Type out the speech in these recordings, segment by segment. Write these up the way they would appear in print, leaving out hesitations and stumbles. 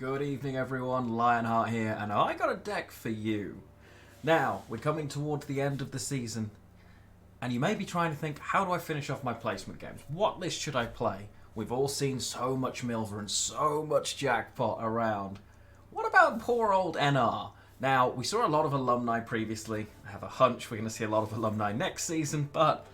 Good evening everyone, Lionheart here, and I got a deck for you. Now, we're coming towards the end of the season, and you may be trying to think, how do I finish off my placement games? What list should I play? We've all seen so much Milva and so much jackpot around. What about poor old NR? Now, we saw a lot of alumni previously. I have a hunch we're going to see a lot of alumni next season, but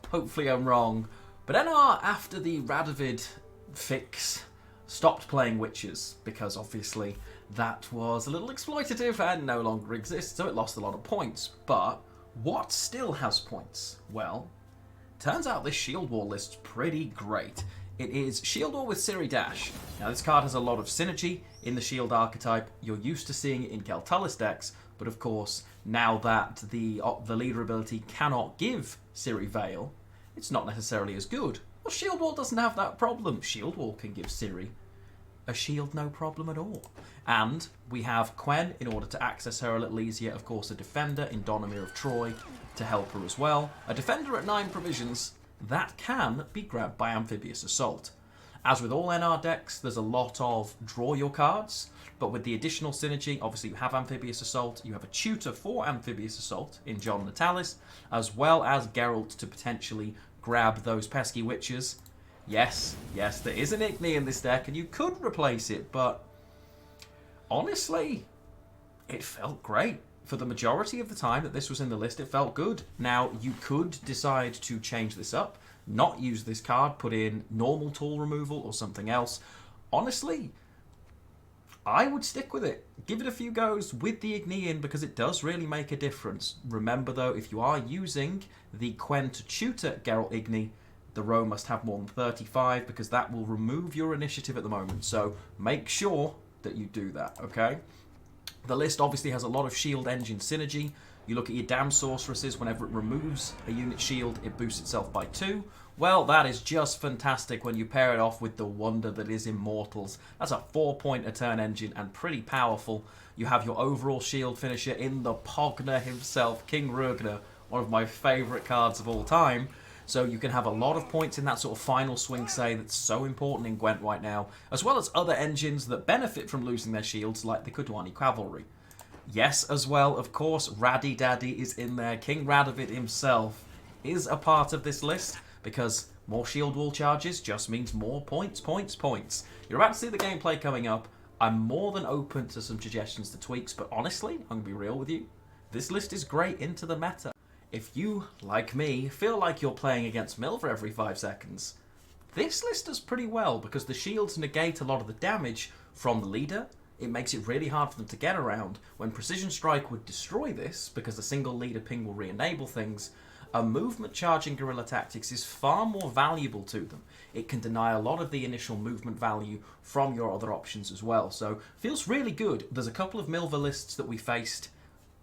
hopefully I'm wrong. But NR, after the Radovid fix, stopped playing witches because obviously that was a little exploitative and no longer exists, so it lost a lot of points. But what still has points? Well, turns out this Shieldwall list's pretty great. It is Shieldwall with Ciri Dash. Now this card has a lot of synergy in the shield archetype. You're used to seeing it in Kel'Thuz's decks, but of course now that the leader ability cannot give Ciri Veil, it's not necessarily as good. Well, Shieldwall doesn't have that problem. Shieldwall can give Ciri a shield no problem at all. And we have Quen in order to access her a little easier. Of course, a defender in Donomir of Troy to help her as well. A defender at 9 provisions that can be grabbed by Amphibious Assault. As with all NR decks, there's a lot of draw your cards, but with the additional synergy, obviously you have Amphibious Assault, you have a tutor for Amphibious Assault in John Natalis, as well as Geralt to potentially grab those pesky witches. Yes, there is an Igni in this deck, and you could replace it, but honestly, it felt great. For the majority of the time that this was in the list, it felt good. Now, you could decide to change this up, not use this card, put in normal tool removal or something else. Honestly, I would stick with it. Give it a few goes with the Igni in because it does really make a difference. Remember though, if you are using the Quen to tutor Geralt Igni, the row must have more than 35 because that will remove your initiative at the moment. So make sure that you do that, okay? The list obviously has a lot of shield engine synergy. You look at your damn sorceresses, whenever it removes a unit shield, it boosts itself by 2. Well, that is just fantastic when you pair it off with the wonder that is Immortals. That's a 4-point a turn engine and pretty powerful. You have your overall shield finisher in the Pogner himself, King Rugner, one of my favourite cards of all time. So you can have a lot of points in that sort of final swing say that's so important in Gwent right now, as well as other engines that benefit from losing their shields like the Kudwani Cavalry. Yes, as well, of course, Raddy Daddy is in there. King Radovid himself is a part of this list because more shield wall charges just means more points. You're about to see the gameplay coming up. I'm more than open to some suggestions to tweaks, but honestly, I'm going to be real with you. This list is great into the meta. If you, like me, feel like you're playing against Milva every 5 seconds, this list does pretty well because the shields negate a lot of the damage from the leader. It makes it really hard for them to get around. When Precision Strike would destroy this, because a single leader ping will re-enable things, a movement charge in Guerrilla Tactics is far more valuable to them. It can deny a lot of the initial movement value from your other options as well. So, feels really good. There's a couple of Milva lists that we faced,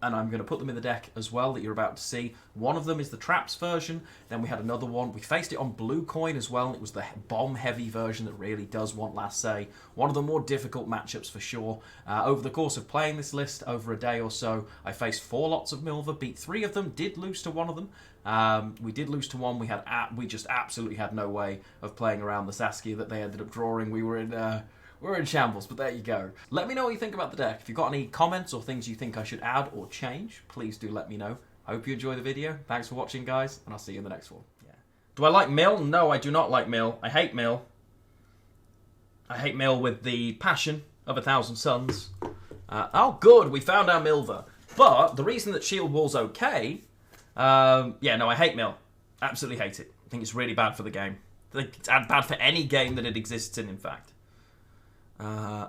and I'm going to put them in the deck as well that you're about to see. One of them is the Traps version. Then we had another one. We faced it on Blue Coin as well, and it was the bomb-heavy version that really does want last say. One of the more difficult matchups for sure. Over the course of playing this list over a day or so, I faced 4 lots of Milva, beat 3 of them, did lose to one of them. We did lose to one. We just absolutely had no way of playing around the Saskia that they ended up drawing. We're in shambles, but there you go. Let me know what you think about the deck. If you've got any comments or things you think I should add or change, please do let me know. I hope you enjoy the video. Thanks for watching, guys, and I'll see you in the next one. Yeah. Do I like Mill? No, I do not like Mill. I hate Mill. I hate Mill with the passion of 1,000 suns. Oh, good, we found our Milva. But the reason that Shieldwall's okay, yeah, no, I hate Mill. Absolutely hate it. I think it's really bad for the game. I think it's bad for any game that it exists in fact.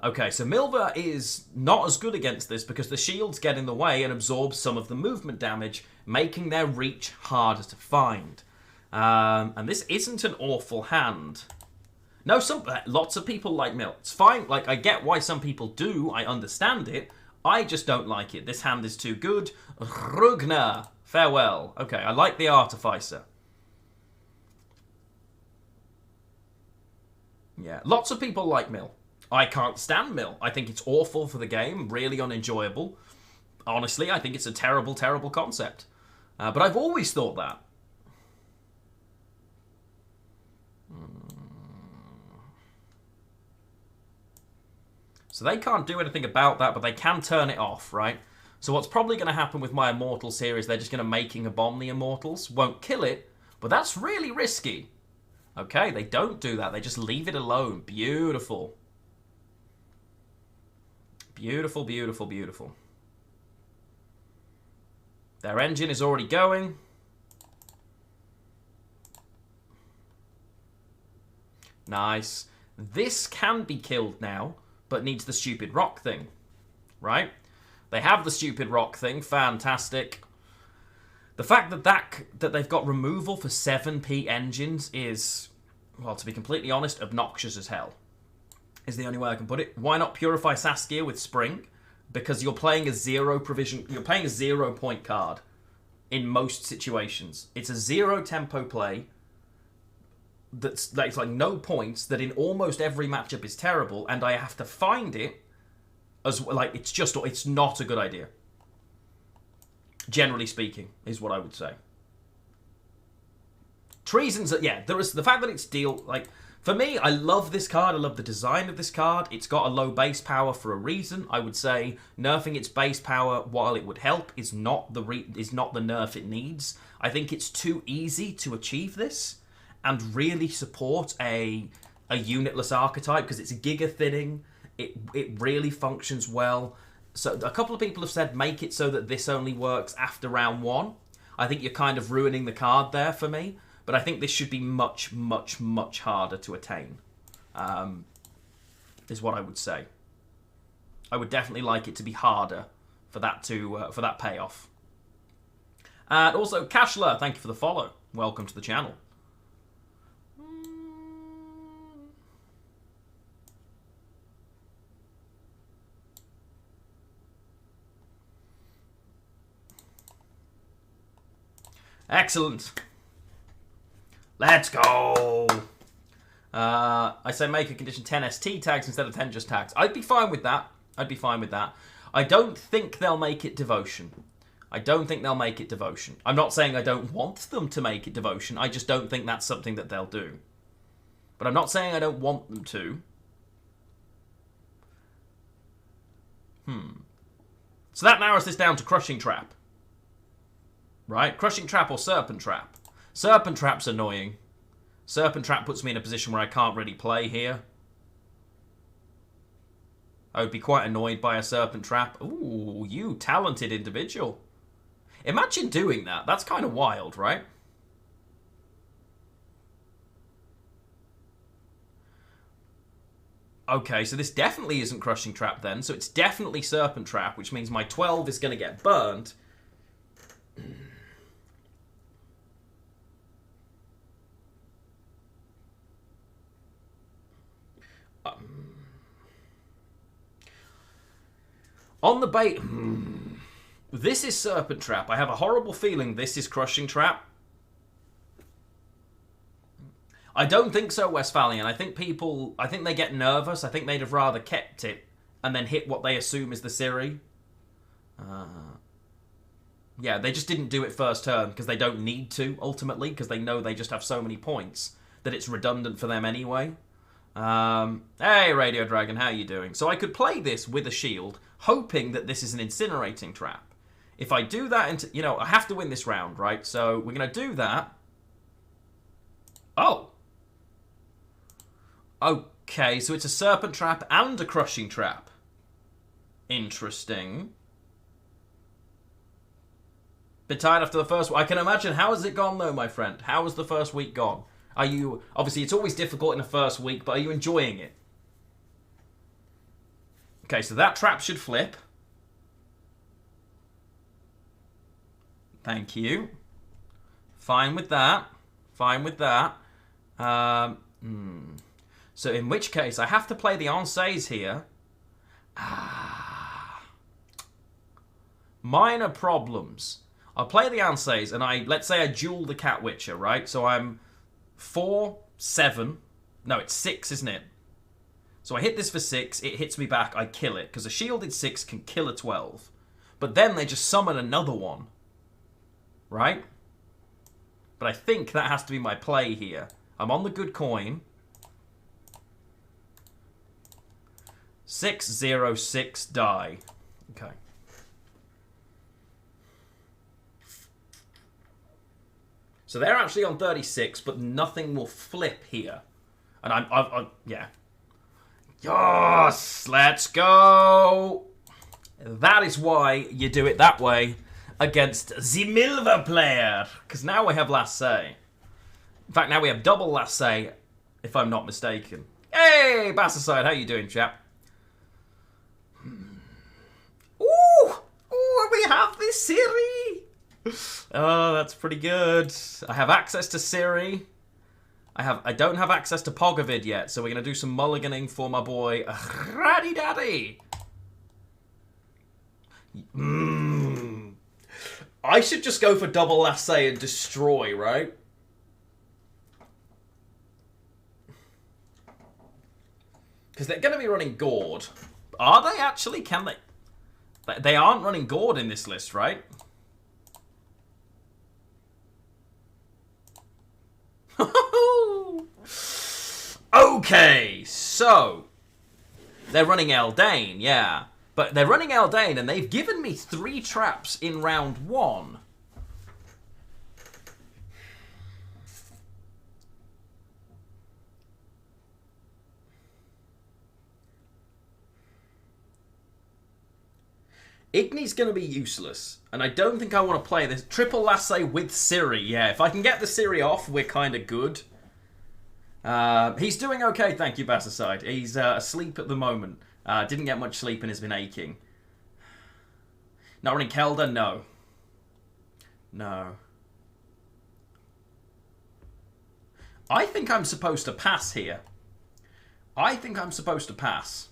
Okay, so Milva is not as good against this because the shields get in the way and absorb some of the movement damage, making their reach harder to find. And this isn't an awful hand. No, lots of people like Mil. It's fine, like, I get why some people do, I understand it. I just don't like it. This hand is too good. Rugner, farewell. Okay, I like the Artificer. Yeah, lots of people like Mil. I can't stand Mill. I think it's awful for the game, really unenjoyable. Honestly, I think it's a terrible, terrible concept. But I've always thought that. So they can't do anything about that, but they can turn it off, right? So what's probably going to happen with my Immortals here is they're just going to making a bomb the Immortals. Won't kill it, but that's really risky. Okay, they don't do that. They just leave it alone. Beautiful. Beautiful, beautiful, beautiful. Their engine is already going. Nice. This can be killed now, but needs the stupid rock thing. Right? They have the stupid rock thing. Fantastic. The fact that they've got removal for 7p engines is, well, to be completely honest, obnoxious as hell. Is the only way I can put it. Why not purify Saskia with Spring? Because you're playing a 0 provision. You're playing a 0 point card in most situations. It's a 0 tempo play that's like no points, that in almost every matchup is terrible, and I have to find it as like it's not a good idea. Generally speaking, is what I would say. Treason's, yeah, there is the fact that it's deal, like, for me, I love this card, I love the design of this card. It's got a low base power for a reason. I would say nerfing its base power, while it would help, is not the nerf it needs. I think it's too easy to achieve this and really support a unitless archetype, because it's a giga thinning. It really functions well. So a couple of people have said make it so that this only works after round 1. I think you're kind of ruining the card there for me. But I think this should be much, much, much harder to attain, is what I would say. I would definitely like it to be harder for that payoff. And also, Cashler, thank you for the follow. Welcome to the channel. Excellent. Let's go. I say make a condition 10 ST tags instead of 10 just tags. I'd be fine with that. I'd be fine with that. I don't think they'll make it devotion. I don't think they'll make it devotion. I'm not saying I don't want them to make it devotion. I just don't think that's something that they'll do. But I'm not saying I don't want them to. So that narrows this down to Crushing Trap. Right? Crushing Trap or Serpent Trap. Serpent Trap's annoying. Serpent Trap puts me in a position where I can't really play here. I would be quite annoyed by a Serpent Trap. Ooh, you talented individual. Imagine doing that. That's kind of wild, right? Okay, so this definitely isn't Crushing Trap then. So it's definitely Serpent Trap, which means my 12 is going to get burned. On the bait... This is Serpent Trap. I have a horrible feeling this is Crushing Trap. I don't think so, Westphalian. I think they get nervous. I think they'd have rather kept it and then hit what they assume is the Ciri. Yeah, they just didn't do it first turn because they don't need to, ultimately, because they know they just have so many points that it's redundant for them anyway. Hey, Radio Dragon, how you doing? So I could play this with a shield, hoping that this is an incinerating trap. If I do that, I have to win this round, right? So we're going to do that. Oh. Okay, so it's a Serpent Trap and a Crushing Trap. Interesting. Bit tired after the first week. I can imagine. How has it gone, though, my friend? How has the first week gone? Are you... Obviously, it's always difficult in the first week, but are you enjoying it? Okay, so that trap should flip. Thank you. Fine with that. Fine with that. So in which case, I have to play the Ansays here. Minor problems. I'll play the Ansays, and let's say I duel the Cat Witcher, right? So I'm 4, 7. No, it's 6, isn't it? So I hit this for 6. It hits me back. I kill it, because a shielded 6 can kill a 12. But then they just summon another one. Right? But I think that has to be my play here. I'm on the good coin. 606 die. Okay. So they're actually on 36, but nothing will flip here. And I'm yeah. Yes, let's go. That is why you do it that way against the Milva player. Because now we have last say. In fact, now we have double last say, if I'm not mistaken. Hey, Bassaside, how you doing, chap? Ooh, we have this Ciri. Oh, that's pretty good. I have access to Ciri. I don't have access to Pogovid yet, so we're gonna do some mulliganing for my boy Raddy Daddy. I should just go for double lasso and destroy, right? Because they're gonna be running Gord. Are they actually? Can they? They aren't running Gord in this list, right? Okay, so they're running Eldane, yeah. But they're running Eldane and they've given me 3 traps in round 1. Igni's going to be useless, and I don't think I want to play this. Triple lasso with Ciri, yeah. If I can get the Ciri off, we're kind of good. He's doing okay, thank you, Bassaside. He's asleep at the moment. Didn't get much sleep and has been aching. Not running Kelda? No. No. I think I'm supposed to pass here. I think I'm supposed to pass.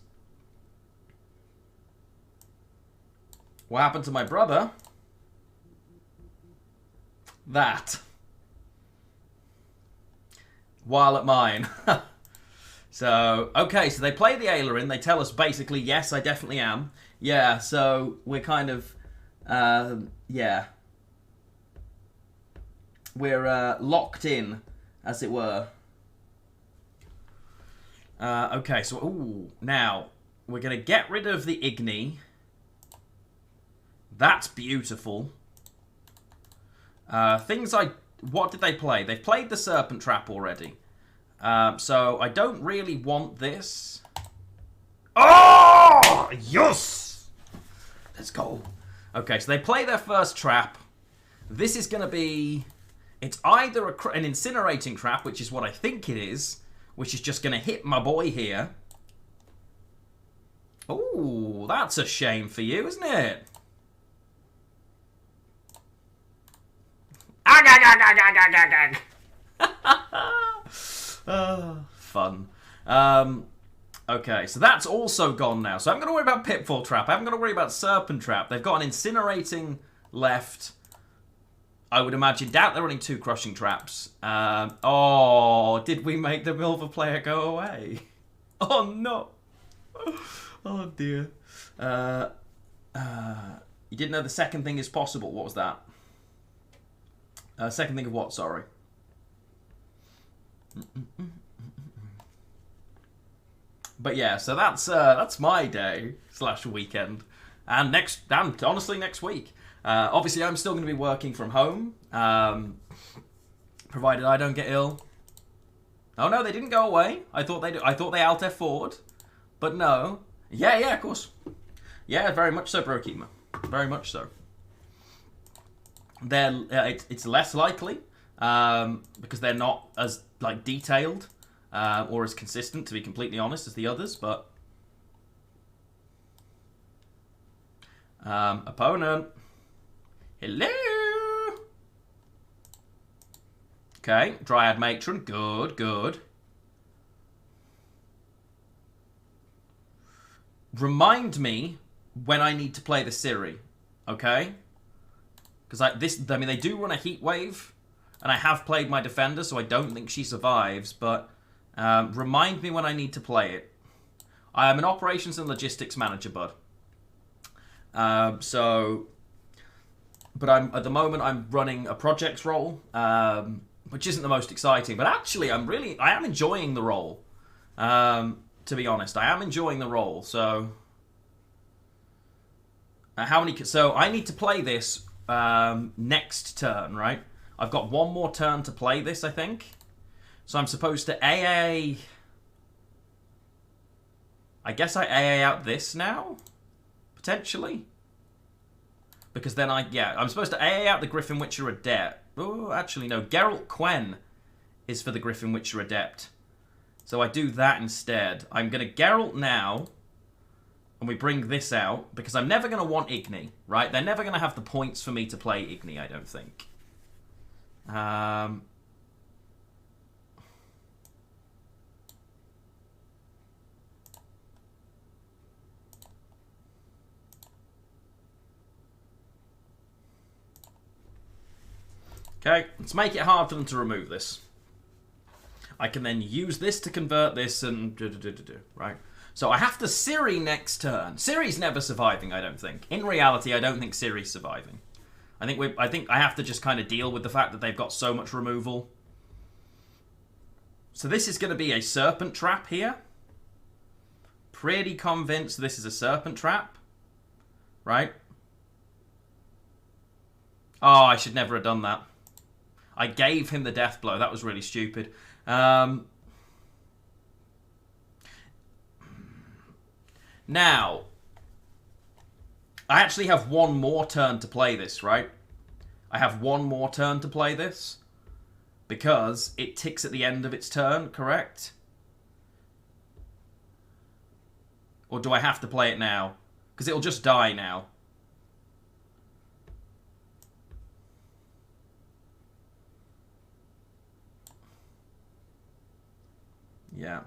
What happened to my brother? That. While at mine. So, okay, so they play the Ailerin. They tell us basically, yes, I definitely am. Yeah, so we're kind of, yeah. We're locked in, as it were. Okay, so, ooh, now, we're going to get rid of the Igni. That's beautiful. What did they play? They've played the Serpent Trap already. So I don't really want this. Oh! Yes! Let's go. Okay, so they play their first trap. This is going to be... It's either an incinerating trap, which is what I think it is, which is just going to hit my boy here. Oh, that's a shame for you, isn't it? Fun. Okay, so that's also gone now. So I'm going to worry about Pitfall Trap. I haven't got to worry about Serpent Trap. They've got an Incinerating left. I would imagine. Doubt they're running 2 Crushing Traps. Oh, did we make the Milva player go away? Oh, no. Oh, dear. You didn't know the second thing is possible. What was that? Second thing of what, sorry? But yeah, so that's my day / weekend, and honestly next week. Obviously, I'm still going to be working from home, provided I don't get ill. Oh no, they didn't go away. I thought they Alt F4'd, but no. Yeah, of course. Yeah, very much so, Brokima. Very much so. It's less likely because they're not as detailed or as consistent, to be completely honest, as the others. But opponent, hello. Okay, Dryad Matron, good. Remind me when I need to play the Ciri, okay? Because they do run a Heat Wave, and I have played my defender, so I don't think she survives. But remind me when I need to play it. I am an operations and logistics manager, bud. But at the moment I'm running a projects role, which isn't the most exciting. But actually, I am enjoying the role. to be honest. I am enjoying the role, so... how many... So, I need to play this next turn, right? I've got one more turn to play this, I think. So I'm supposed to AA... I guess I AA out this now? Potentially? Because then I'm supposed to AA out the Griffin Witcher Adept. Oh, actually, no. Geralt Quen is for the Griffin Witcher Adept. So I do that instead. I'm going to Geralt now, and we bring this out, because I'm never going to want Igni, right? They're never going to have the points for me to play Igni, I don't think. Okay, let's make it hard for them to remove this. I can then use this to convert this and... right? So I have to Ciri next turn. Ciri's never surviving, I don't think. In reality, I don't think Ciri's surviving. I think I have to just kind of deal with the fact that they've got so much removal. So this is going to be a Serpent Trap here. Pretty convinced this is a Serpent Trap. Right? Oh, I should never have done that. I gave him the death blow. That was really stupid. Now, I actually have one more turn to play this, right? I have one more turn to play this because it ticks at the end of its turn, correct? Or do I have to play it now? Because it'll just die now. Yeah.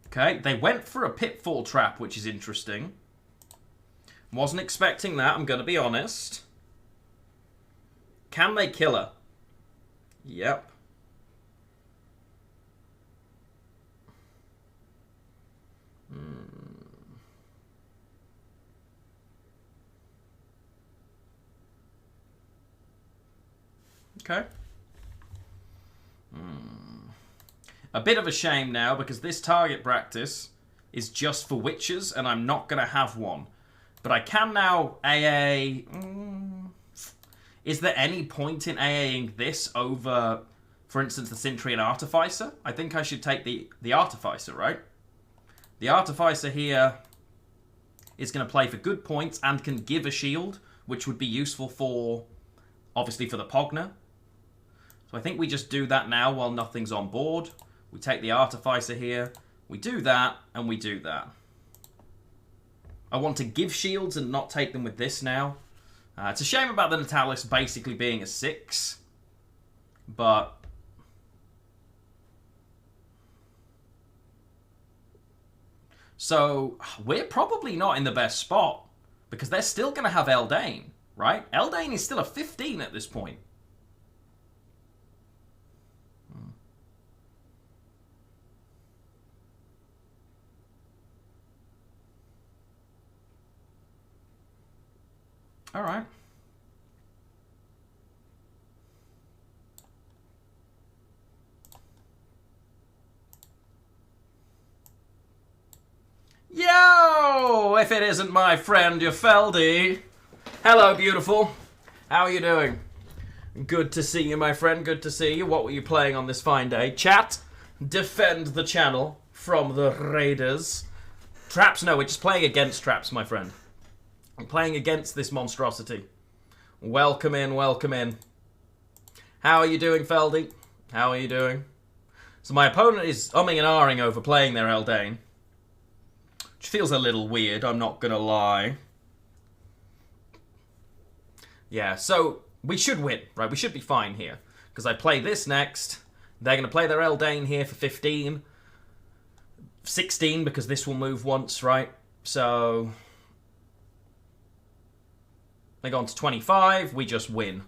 Okay, they went for a pitfall trap, which is interesting. Wasn't expecting that, I'm going to be honest. Can they kill her? Yep. Okay. A bit of a shame now, because this target practice is just for witches, and I'm not going to have one. But I can now AA... Is there any point in AAing this over, for instance, the Cintrian Artificer? I think I should take the Artificer, right? The Artificer here is going to play for good points and can give a shield, which would be useful for, obviously, for the Pogner. So I think we just do that now while nothing's on board. We take the Artificer here, we do that, and we do that. I want to give shields and not take them with this now. It's a shame about the Natalis basically being a 6. But... so, we're probably not in the best spot. Because they're still going to have Eldain, right? Eldain is still a 15 at this point. All right. Yo! If it isn't my friend, your Feldy. Hello, beautiful. How are you doing? Good to see you, my friend. Good to see you. What were you playing on this fine day? Chat, defend the channel from the raiders. Traps? No, we're just playing against traps, my friend. I'm playing against this monstrosity. Welcome in, welcome in. How are you doing, Feldy? How are you doing? So my opponent is umming and ahhing over playing their Eldain. Which feels a little weird, I'm not gonna lie. Yeah, so we should win, right? We should be fine here. Because I play this next. They're going to play their Eldain here for 15. 16, because this will move once, right? So... they go on to 25, we just win.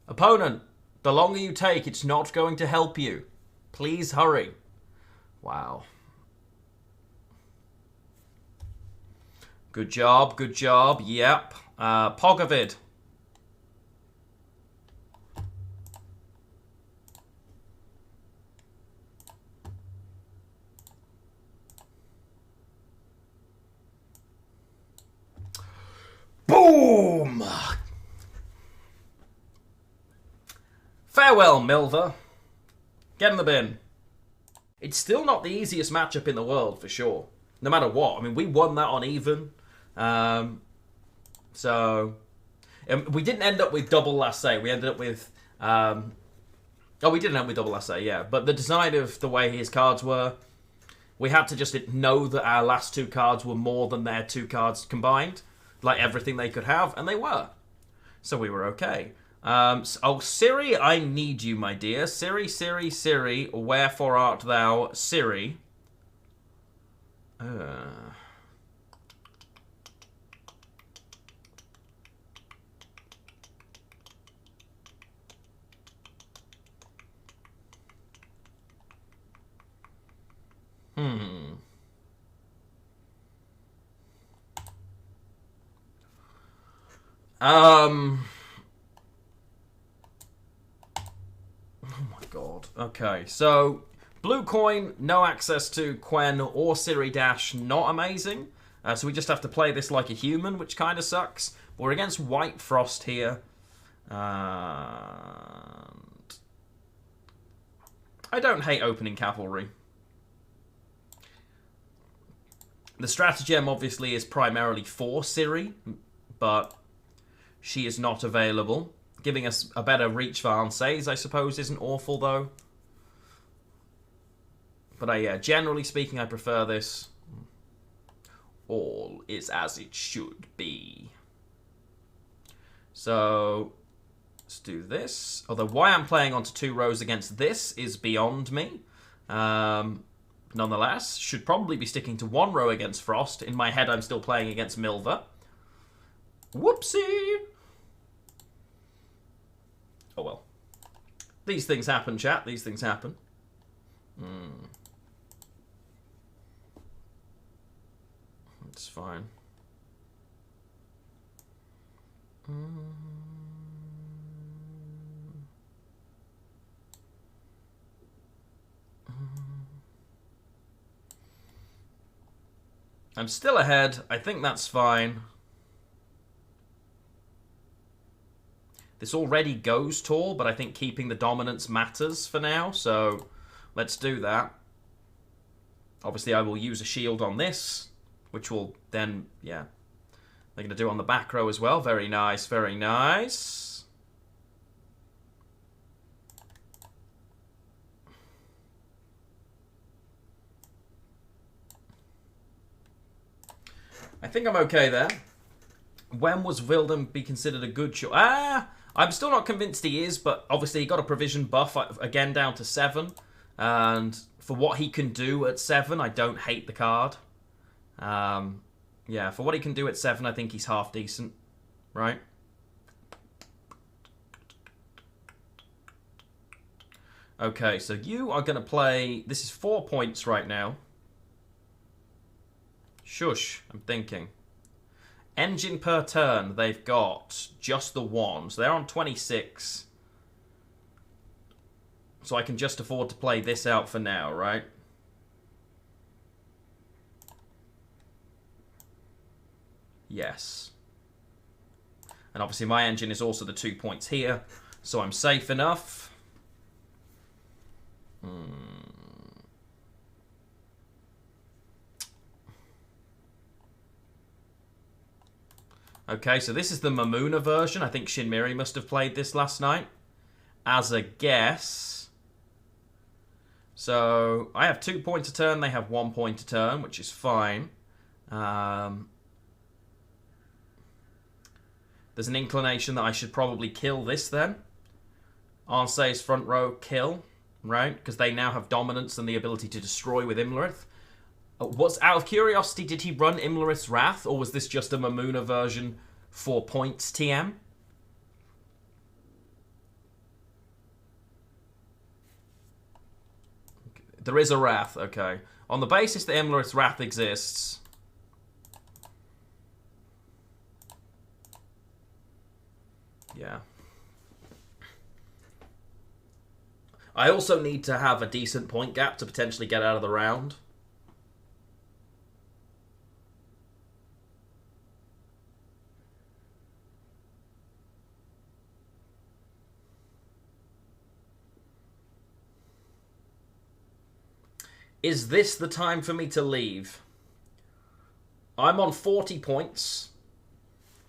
Opponent, the longer you take, it's not going to help you. Please hurry. Wow. Good job, good job. Yep. Pogovid. Boom! Farewell, Milva. Get in the bin. It's still not the easiest matchup in the world, for sure. No matter what. I mean, we won that on even. We didn't end up with double last say. We ended up with... we didn't end with double last say, yeah. But the design of the way his cards were, we had to just know that our last two cards were more than their two cards combined. Like everything they could have, and they were. So we were okay. Ciri, I need you, my dear. Ciri, Ciri, Ciri, wherefore art thou, Ciri? Oh my god. Okay, so blue coin, no access to Quen or Ciri Dash, not amazing. So we just have to play this like a human, which kind of sucks. But we're against White Frost here. And I don't hate opening Cavalry. The stratagem obviously is primarily for Ciri, but she is not available. Giving us a better reach for Ansays, I suppose, isn't awful, though. But yeah, generally speaking, I prefer this. All is as it should be. So, let's do this. Although why I'm playing onto 2 rows against this is beyond me. Nonetheless, should probably be sticking to 1 row against Frost. In my head, I'm still playing against Milva. Whoopsie! Oh well. These things happen, chat. These things happen. It's fine. I'm still ahead. I think that's fine. This already goes tall, but I think keeping the dominance matters for now, so let's do that. Obviously, I will use a shield on this, which will then, yeah. They're going to do on the back row as well. Very nice, very nice. I think I'm okay there. When was Vilden be considered a good choice? I'm still not convinced he is, but obviously he got a provision buff, again down to 7. And for what he can do at 7, I don't hate the card. Yeah, for what he can do at 7, I think he's half decent, right? Okay, so you are going to play... This is 4 points right now. Shush, I'm thinking. Engine per turn, they've got just the 1. So they're on 26. So I can just afford to play this out for now, right? Yes. And obviously my engine is also the 2 points here. So I'm safe enough. Okay, so this is the Mamuna version. I think Shinmiri must have played this last night. As a guess. So, I have 2 points a turn. They have 1 point a turn, which is fine. There's an inclination that I should probably kill this then. Ansei's front row, kill. Right? Because they now have dominance and the ability to destroy with Imlerith. Out of curiosity, did he run Imlerith's Wrath, or was this just a Mamuna version 4 points TM? There is a Wrath, okay. On the basis that Imlerith's Wrath exists, I also need to have a decent point gap to potentially get out of the round. Is this the time for me to leave? I'm on 40 points.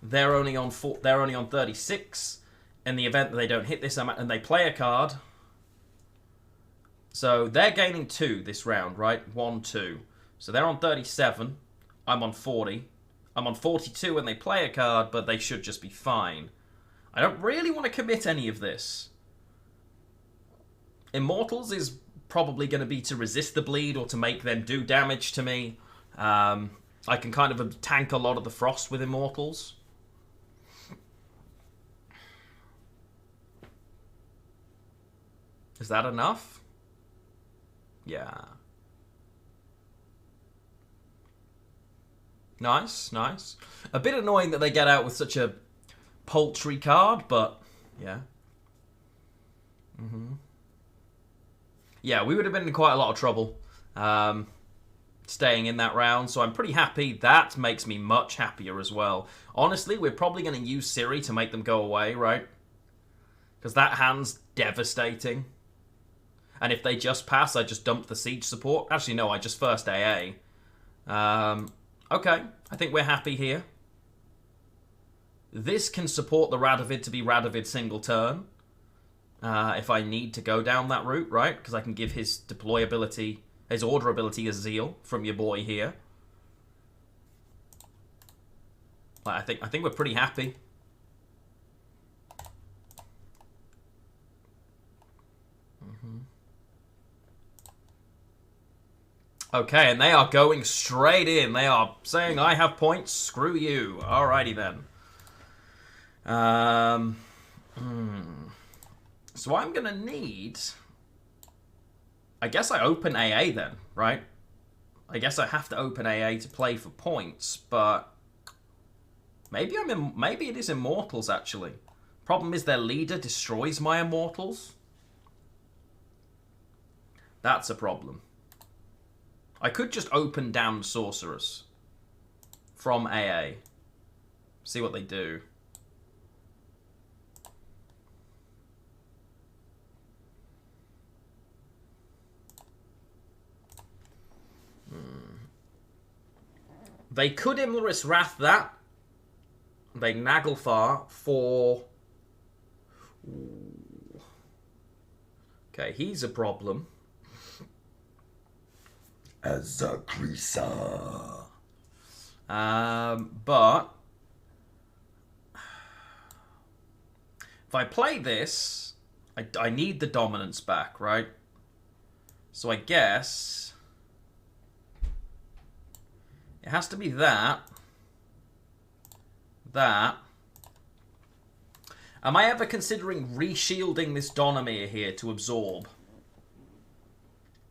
They're only on 36. In the event that they don't hit this and they play a card. So they're gaining 2 this round, right? 1, 2. So they're on 37. I'm on 40. I'm on 42 when they play a card, but they should just be fine. I don't really want to commit any of this. Immortals is probably going to be to resist the bleed or to make them do damage to me. I can kind of tank a lot of the frost with Immortals. Is that enough? Yeah. Nice, nice. A bit annoying that they get out with such a paltry card, but yeah. Yeah, we would have been in quite a lot of trouble staying in that round, so I'm pretty happy. That makes me much happier as well. Honestly, we're probably going to use Ciri to make them go away, right? Because that hand's devastating. And if they just pass, I just dump the siege support. Actually, no, I just first AA. Okay, I think we're happy here. This can support the Radovid to be Radovid single turn. If I need to go down that route, right? Because I can give his deploy ability, his order ability as Zeal from your boy here. I think we're pretty happy. Okay, and they are going straight in. They are saying, I have points, screw you. Alrighty then. So I'm going to need... I guess I open AA then, right? I guess I have to open AA to play for points, but... Maybe it is Immortals, actually. Problem is their leader destroys my Immortals. That's a problem. I could just open Damned Sorceress from AA. See what they do. They could Imlerith's Wrath that. They Naglfar for... Ooh. Okay, he's a problem. As a creaser. But if I play this, I need the dominance back, right? So I guess it has to be that. That. Am I ever considering reshielding this Donomir here to absorb?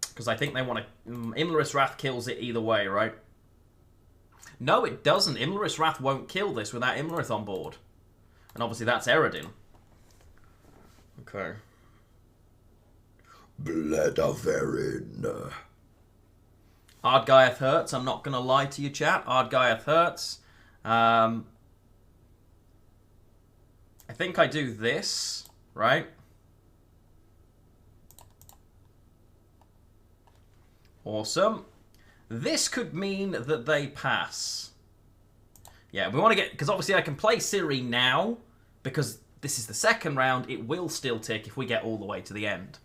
Because I think they want to... Imlerith's Wrath kills it either way, right? No, it doesn't. Imlerith's Wrath won't kill this without Imlerith on board. And obviously that's Eredin. Okay. Blood of Erin. Ardgaiath hurts. I'm not going to lie to you, chat. Ardgaiath hurts. I think I do this, right? Awesome. This could mean that they pass. Yeah, we want to get... Because obviously I can play Ciri now. Because this is the second round. It will still tick if we get all the way to the end.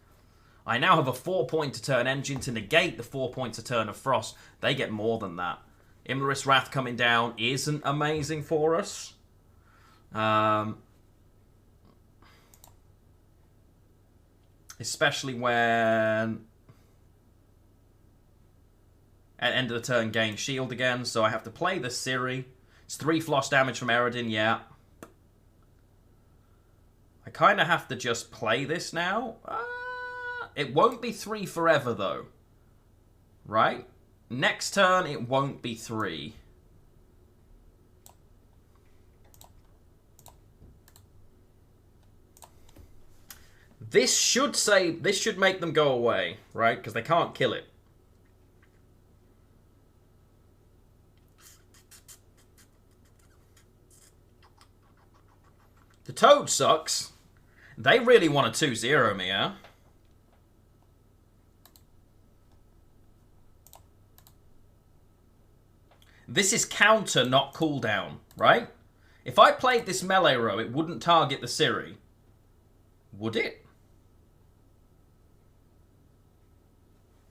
I now have a 4-point a turn engine to negate the 4 points a turn of Frost. They get more than that. Imlerith's Wrath coming down isn't amazing for us. Especially when... At end of the turn, gain shield again, so I have to play the Ciri. It's 3 floss damage from Eredin, yeah. I kind of have to just play this now. It won't be 3 forever, though. Right? Next turn, it won't be 3. This should make them go away, right? Because they can't kill it. The Toad sucks. They really want to 2-0 me, huh? This is counter, not cooldown, right? If I played this melee row, it wouldn't target the Ciri. Would it?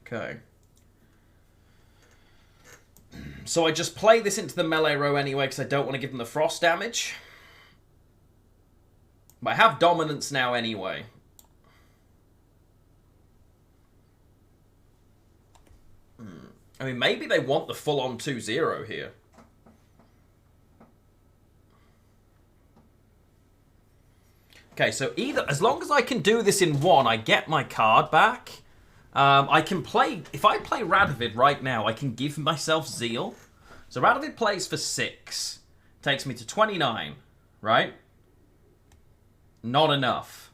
Okay. So I just play this into the melee row anyway because I don't want to give them the frost damage. But I have dominance now anyway. I mean, maybe they want the full-on 2-0 here. Okay, so either, as long as I can do this in one, I get my card back. I can play, if I play Radovid right now, I can give myself Zeal. So Radovid plays for 6. Takes me to 29, right? Not enough.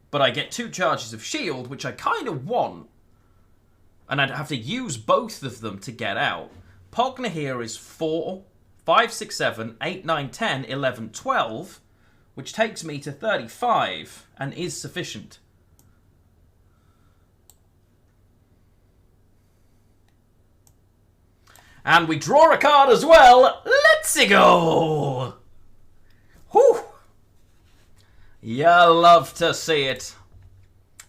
But I get 2 charges of shield, which I kind of want. And I'd have to use both of them to get out. Pogna here is 4, 5, 6, 7, 8, 9, 10, 11, 12, which takes me to 35 and is sufficient. And we draw a card as well. Let's go! Whew! You love to see it.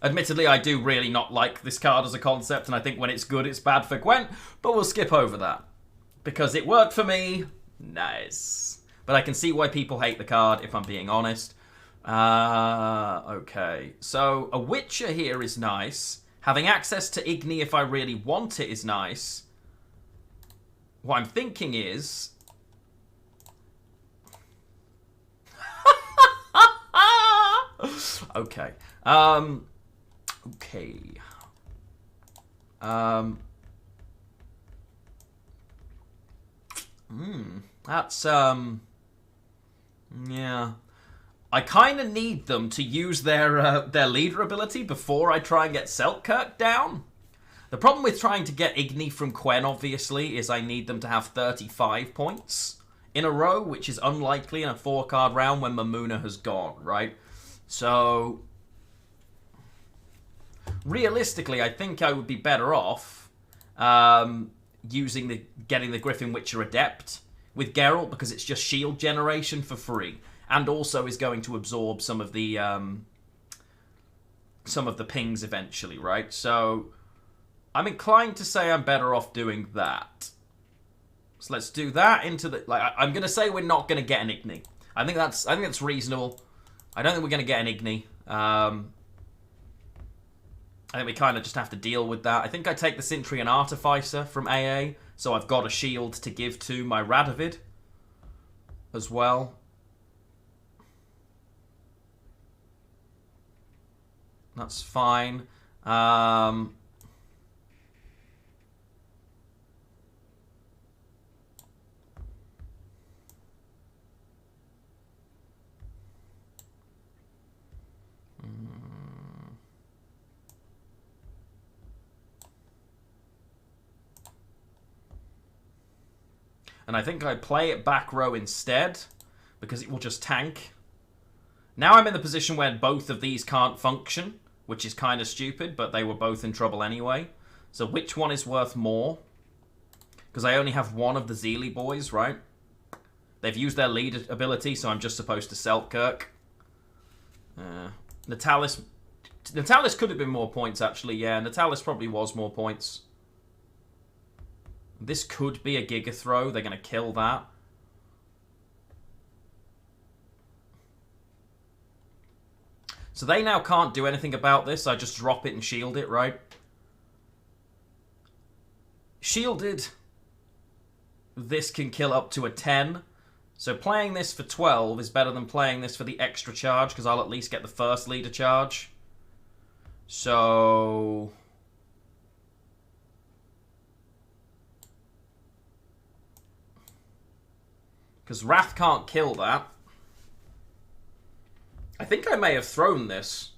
Admittedly, I do really not like this card as a concept, and I think when it's good, it's bad for Gwent, but we'll skip over that. Because it worked for me. Nice. But I can see why people hate the card, if I'm being honest. Okay. So, a Witcher here is nice. Having access to Igni if I really want it is nice. What I'm thinking is... okay. Okay. That's, yeah. I kind of need them to use their leader ability before I try and get Selkirk down. The problem with trying to get Igni from Quen, obviously, is I need them to have 35 points in a row, which is unlikely in a 4-card round when Mamuna has gone, right? So... realistically, I think I would be better off getting the Griffin Witcher Adept with Geralt because it's just shield generation for free, and also is going to absorb some of the pings eventually, right? So I'm inclined to say I'm better off doing that. So let's do that into the I'm going to say we're not going to get an Igni. I think that's reasonable. I don't think we're going to get an Igni. I think we kind of just have to deal with that. I think I take the Sintry and Artificer from AA, so I've got a shield to give to my Radovid as well. That's fine. And I think I play it back row instead, because it will just tank. Now I'm in the position where both of these can't function, which is kind of stupid, but they were both in trouble anyway. So which one is worth more? Because I only have one of the Zeely boys, right? They've used their lead ability, so I'm just supposed to Selkirk. Natalis could have been more points, actually. Yeah, Natalis probably was more points. This could be a Giga Throw. They're going to kill that. So they now can't do anything about this. I just drop it and shield it, right? Shielded. This can kill up to a 10. So playing this for 12 is better than playing this for the extra charge, because I'll at least get the first leader charge. So... because Wrath can't kill that. I think I may have thrown this.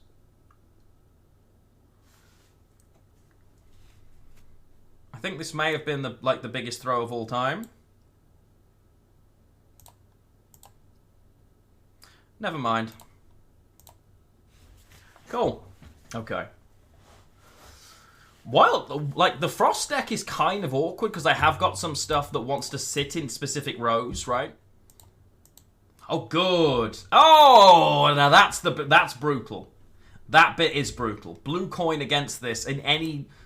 I think this may have been the biggest throw of all time. Never mind. Cool. Okay. While, like, the Frost deck is kind of awkward because I have got some stuff that wants to sit in specific rows, right? Oh, good. Oh, now that's brutal. That bit is brutal. Blue coin against this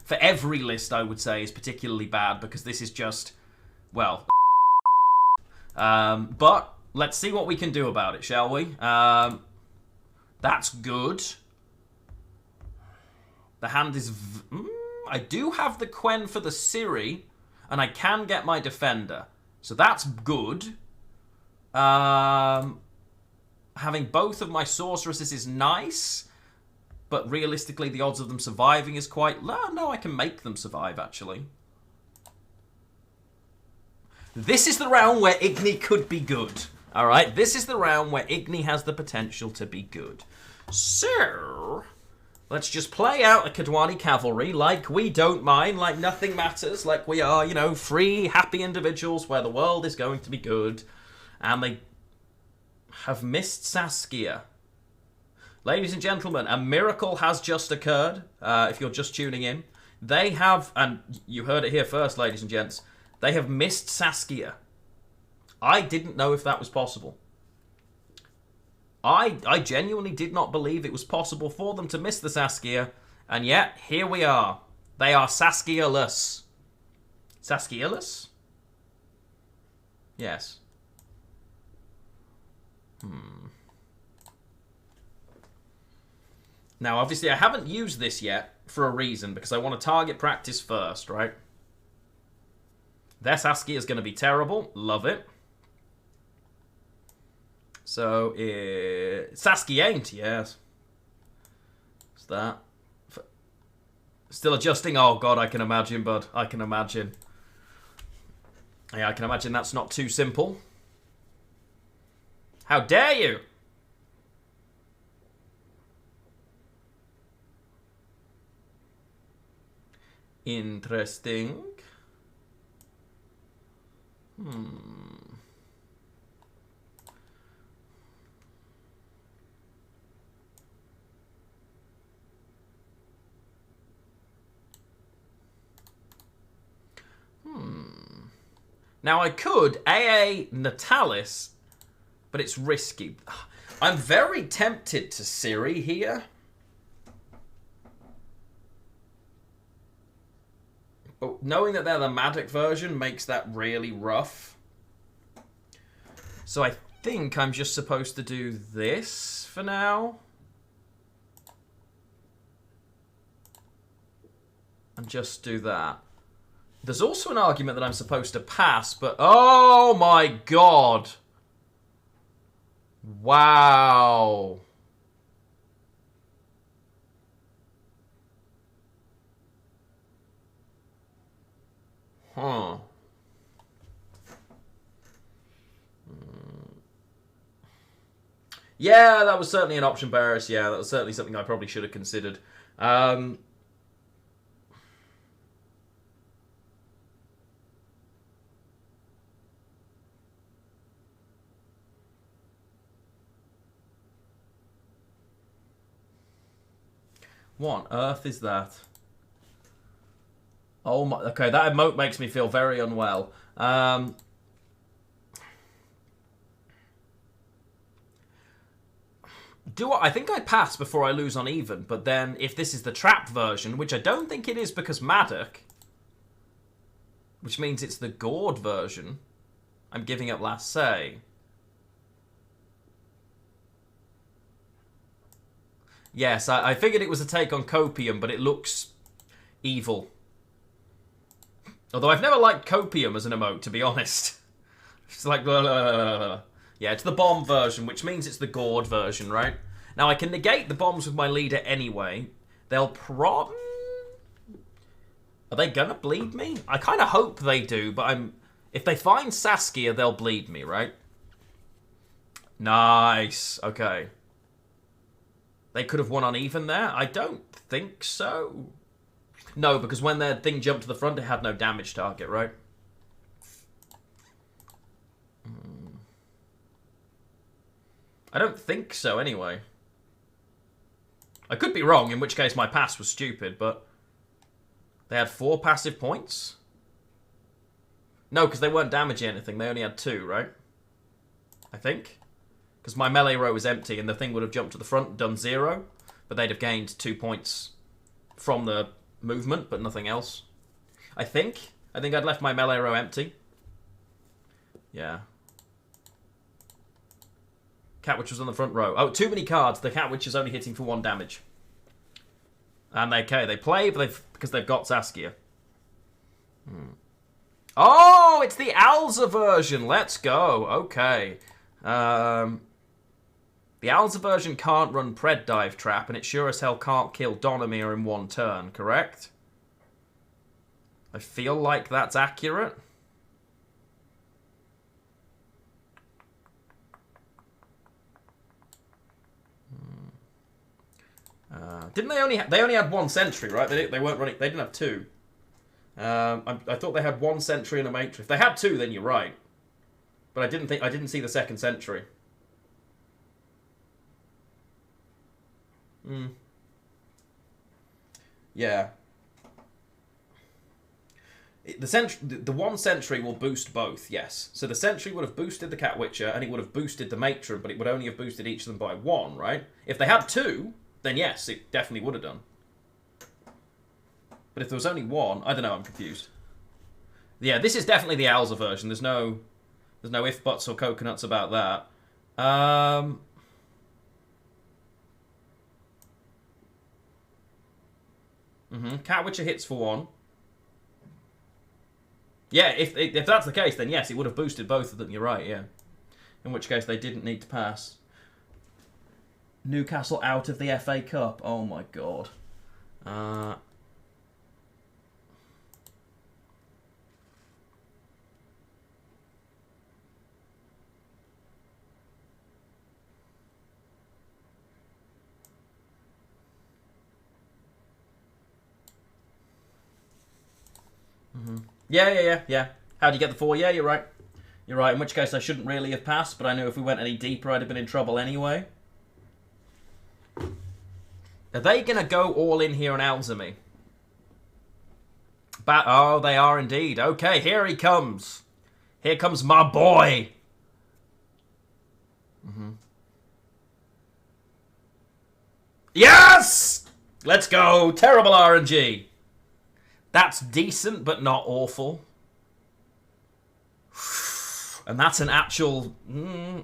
for every list, I would say, is particularly bad because this is just, well, but let's see what we can do about it, shall we? That's good. The hand is... I do have the Quen for the Ciri, and I can get my Defender. So that's good. Having both of my Sorceresses is nice, but realistically the odds of them surviving is quite low. No, I can make them survive, actually. This is the round where Igni could be good. Alright, this is the round where Igni has the potential to be good. So... let's just play out a Kadwani cavalry like we don't mind, like nothing matters, like we are, you know, free, happy individuals where the world is going to be good. And they have missed Saskia. Ladies and gentlemen, a miracle has just occurred, if you're just tuning in. They have, and you heard it here first, ladies and gents, they have missed Saskia. I didn't know if that was possible. I genuinely did not believe it was possible for them to miss the Saskia, and yet, here we are. They are Saskia-less. Saskia-less? Yes. Now, obviously, I haven't used this yet for a reason, because I want to target practice first, right? Their Saskia is going to be terrible. Love it. So, Saskia ain't, yes. What's that? Still adjusting? Oh, God, I can imagine, bud. I can imagine. Yeah, I can imagine that's not too simple. How dare you? Interesting. Now, I could AA Natalis, but it's risky. I'm very tempted to Ciri here. But knowing that they're the Madoc version makes that really rough. So I think I'm just supposed to do this for now. And just do that. There's also an argument that I'm supposed to pass, but... oh my God! Wow. Huh. Yeah, that was certainly an option, Barris. Yeah, that was certainly something I probably should have considered. What on earth is that? Oh my... okay, that emote makes me feel very unwell. I think I pass before I lose on even, but then if this is the trapped version, which I don't think it is because Madoc, which means it's the gourd version, I'm giving up last say. Yes, I figured it was a take on Copium, but it looks evil. Although I've never liked Copium as an emote, to be honest. It's like... blah, blah, blah, blah. Yeah, it's the bomb version, which means it's the gourd version, right? Now, I can negate the bombs with my leader anyway. They'll Are they gonna bleed me? I kind of hope they do, but if they find Saskia, they'll bleed me, right? Nice. Okay. They could have won on even there? I don't think so. No, because when their thing jumped to the front, it had no damage target, right? I don't think so, anyway. I could be wrong, in which case my pass was stupid, but... They had 4 passive points? No, because they weren't damaging anything. They only had 2, right? I think. Because my melee row was empty, and the thing would have jumped to the front, done 0. But they'd have gained 2 points from the movement, but nothing else. I think. I think I'd left my melee row empty. Yeah. Catwitch was on the front row. Oh, too many cards. The Catwitch is only hitting for 1 damage. And they play, but because they've got Saskia. Oh, it's the Alza version. Let's go. Okay. The Alza version can't run Pred Dive Trap, and it sure as hell can't kill Donomir in 1 turn, correct? I feel like that's accurate. Didn't they only had 1 sentry, right? They weren't running. They didn't have 2. I thought they had 1 sentry and a matrix. If they had 2, then you're right. But I didn't see the 2nd sentry. Yeah. The 1 sentry will boost both, yes. So the sentry would have boosted the Catwitcher, and it would have boosted the matron, but it would only have boosted each of them by 1, right? If they had 2, then yes, it definitely would have done. But if there was only 1, I don't know, I'm confused. Yeah, this is definitely the Alza version. There's no if, buts, or coconuts about that. Catwitcher hits for 1. Yeah, if that's the case, then yes, it would have boosted both of them. You're right, yeah. In which case, they didn't need to pass. Newcastle out of the FA Cup. Oh my god. Yeah. How do you get the 4? Yeah, you're right. You're right, in which case I shouldn't really have passed, but I knew if we went any deeper I'd have been in trouble anyway. Are they going to go all in here and Alza me? Oh, they are indeed. Okay, here he comes. Here comes my boy. Yes! Let's go. Terrible RNG. That's decent, but not awful. And that's an actual...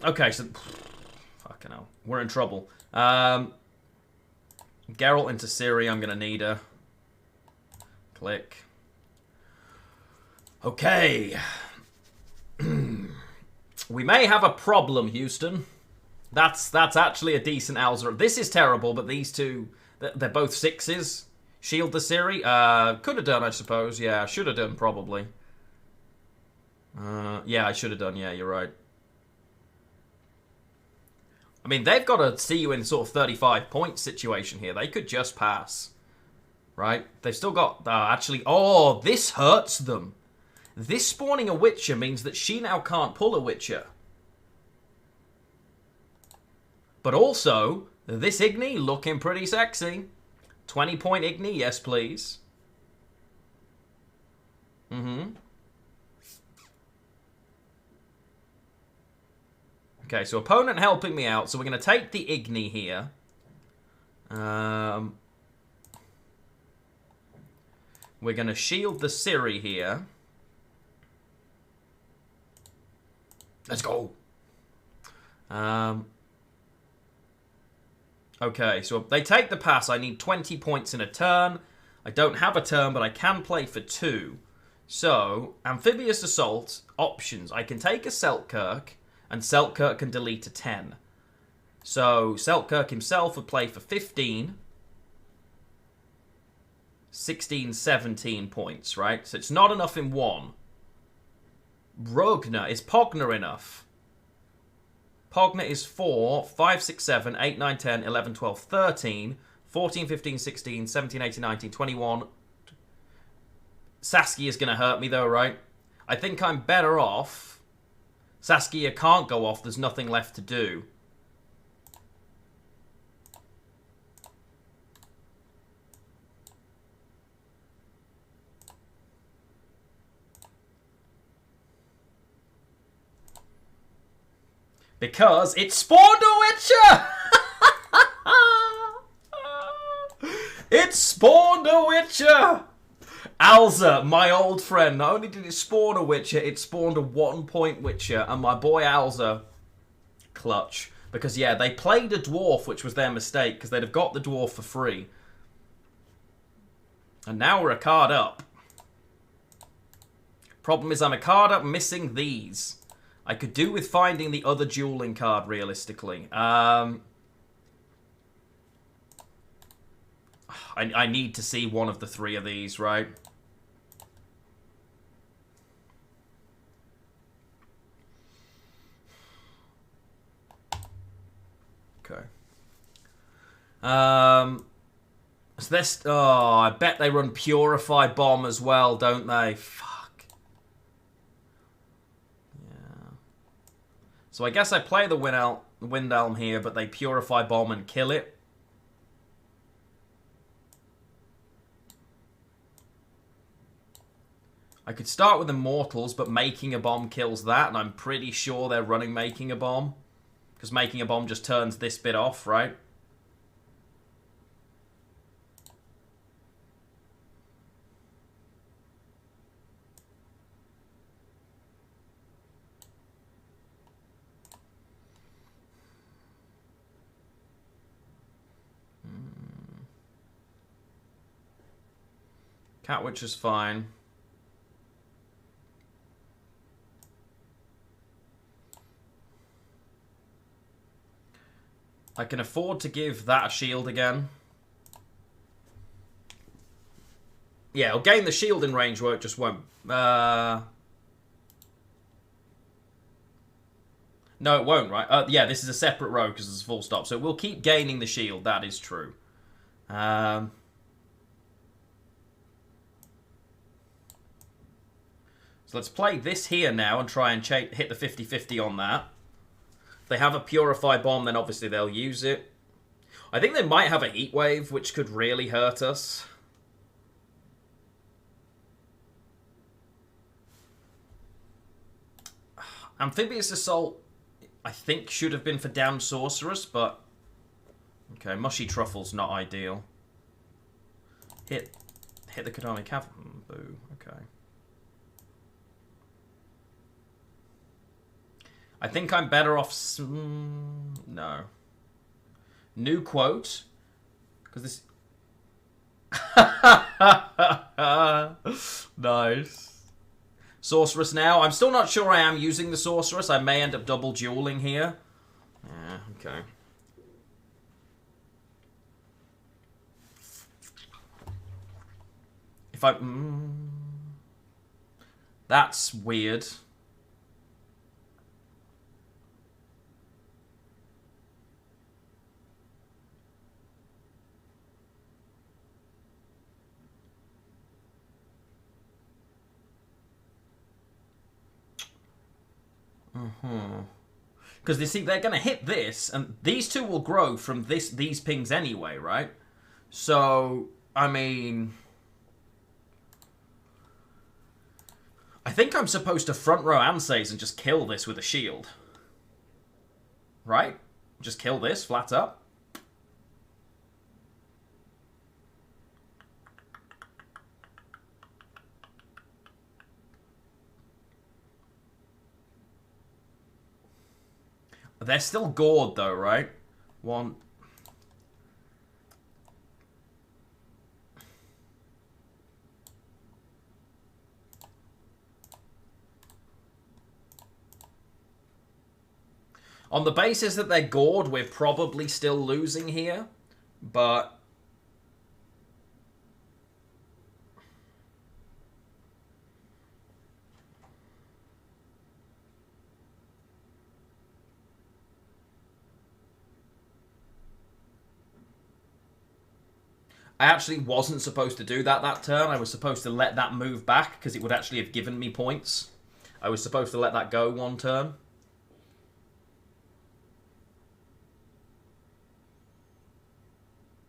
okay, so... fucking hell. We're in trouble. Geralt into Ciri. I'm going to need her. Click. Okay. We may have a problem, Houston. That's actually a decent Alza. This is terrible, but these two... they're both 6s. Shield the Ciri? Could have done, I suppose. Yeah, should have done, probably. Yeah, I should have done. Yeah, you're right. I mean, they've got to see you in sort of 35-point situation here. They could just pass. Right? They've still got... actually... oh, this hurts them. This spawning a Witcher means that she now can't pull a Witcher. But also, this Igni looking pretty sexy. 20-point Igni, yes please. Okay, so opponent helping me out. So we're going to take the Igni here. We're going to shield the Ciri here. Let's go. Okay, so if they take the pass. I need 20 points in a turn. I don't have a turn, but I can play for 2. So, Amphibious Assault, options. I can take a Selkirk, and Selkirk can delete a 10. So, Selkirk himself would play for 15. 16, 17 points, right? So it's not enough in 1. Rogner. Is Pogner enough? Pogna is 4, 5, 6, 7, 8, 9, 10, 11, 12, 13, 14, 15, 16, 17, 18, 19, 21. Saskia is going to hurt me though, right? I think I'm better off. Saskia can't go off. There's nothing left to do. Because it spawned a Witcher! It spawned a Witcher! Alza, my old friend, not only did it spawn a Witcher, it spawned a 1-point Witcher, and my boy Alza, clutch. Because, yeah, they played a dwarf, which was their mistake, because they'd have got the dwarf for free. And now we're a card up. Problem is I'm a card up missing these. I could do with finding the other dueling card, realistically. I need to see one of the 3 of these, right? Okay. So this... Oh, I bet they run Purify Bomb as well, don't they? Fuck. Yeah. So I guess I play the Wind Elm here, but they Purify Bomb and kill it. I could start with Immortals, but Making a Bomb kills that, and I'm pretty sure they're running Making a Bomb. Because Making a Bomb just turns this bit off, right? Catwitch is fine. I can afford to give that a shield again. Yeah, it'll gain the shield in range where it just won't. No, it won't, right? Yeah, this is a separate row because it's a full stop. So we'll keep gaining the shield. That is true. So let's play this here now and try and hit the 50-50 on that. If they have a Purify Bomb, then obviously they'll use it. I think they might have a Heat Wave, which could really hurt us. Amphibious Assault, I think, should have been for Damned Sorceress, but... Okay, Mushy Truffle's not ideal. Hit the Kodami Cavern. Boo, okay. I think I'm better off... No. New quote. Because this... Nice. Sorceress now. I'm still not sure I am using the Sorceress. I may end up double dueling here. Yeah, okay. If I... That's weird. Because you see, they're going to hit this, and these two will grow from these pings anyway, right? So, I mean... I think I'm supposed to front row Ansays and just kill this with a shield. Right? Just kill this, flat up. They're still gored though, right? One... On the basis that they're gored, we're probably still losing here, but... I actually wasn't supposed to do that turn. I was supposed to let that move back because it would actually have given me points. I was supposed to let that go one turn.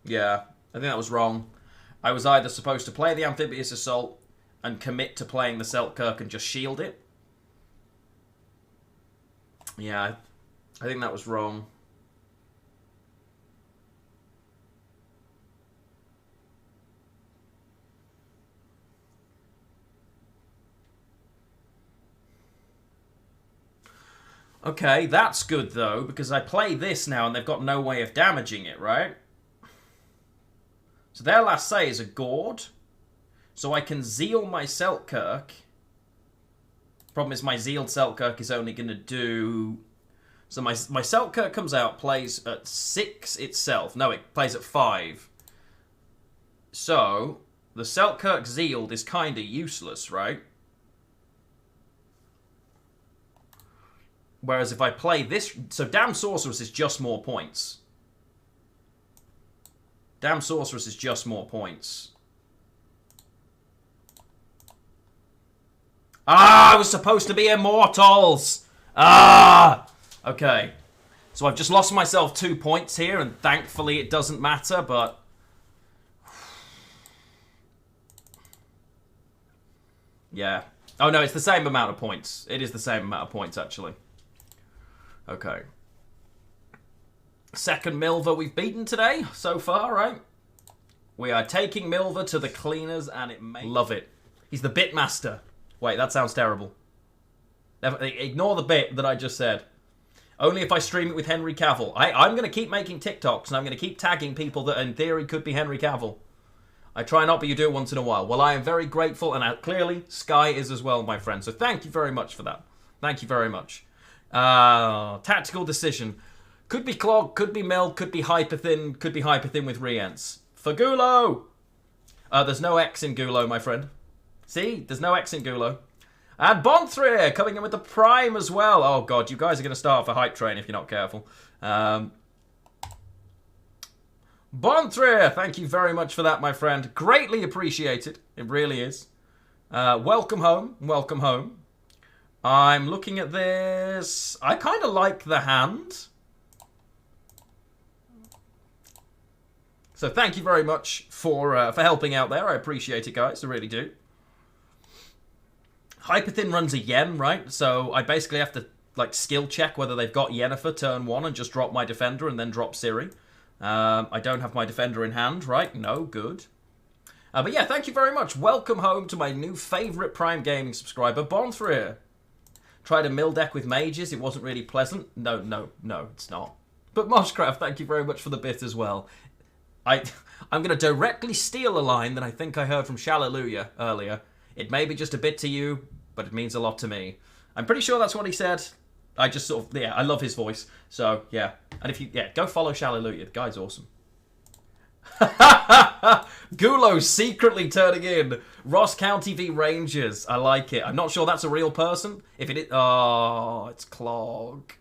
Yeah, I think that was wrong. I was either supposed to play the Amphibious Assault and commit to playing the Selkirk and just shield it. Yeah, I think that was wrong. Okay, that's good though, because I play this now and they've got no way of damaging it, right? So their last say is a Gord. So I can Zeal my Selkirk. Problem is my Zealed Selkirk is only going to do... So my Selkirk comes out, plays at 6 itself. No, it plays at 5. So the Selkirk Zealed is kind of useless, right? Whereas if I play this... So Damn Sorceress is just more points. Damn Sorceress is just more points. Ah, I was supposed to be Immortals! Ah! Okay. So I've just lost myself 2 points here, and thankfully it doesn't matter, but... Yeah. Oh no, it's the same amount of points. It is the same amount of points, actually. Okay. Second Milva we've beaten today, so far, right? We are taking Milva to the cleaners, and it may... Love it. He's the Bitmaster. Wait, that sounds terrible. Ignore the bit that I just said. Only if I stream it with Henry Cavill. I'm going to keep making TikToks, and I'm going to keep tagging people that, in theory, could be Henry Cavill. I try not, but you do it once in a while. Well, I am very grateful, and clearly, Sky is as well, my friend. So thank you very much for that. Thank you very much. Tactical decision. Could be Clog, could be Mel, could be Hyperthin, could be Hyperthin with Rience. For Gulo! There's no X in Gulo, my friend. See? There's no X in Gulo. And Bonthrir coming in with the Prime as well. Oh, God, you guys are going to start for Hype Train if you're not careful. Bonthrir, thank you very much for that, my friend. Greatly appreciated. It really is. Welcome home. Welcome home. I'm looking at this. I kind of like the hand. So thank you very much for helping out there. I appreciate it, guys. I really do. Hyperthin runs a Yen, right? So I basically have to like skill check whether they've got Yennefer turn 1 and just drop my defender and then drop Ciri. I don't have my defender in hand, right? No, good. But yeah, thank you very much. Welcome home to my new favourite Prime Gaming subscriber, Bonthrir. Tried a mill deck with mages. It wasn't really pleasant. No, it's not. But Moshcraft, thank you very much for the bit as well. I'm going to directly steal a line that I think I heard from Shallelujah earlier. It may be just a bit to you, but it means a lot to me. I'm pretty sure that's what he said. I just sort of, yeah, I love his voice. So, yeah. And if you, yeah, go follow Shallelujah. The guy's awesome. Gulo's secretly turning in. Ross County v Rangers. I like it. I'm not sure that's a real person. If it is, oh, it's Clog.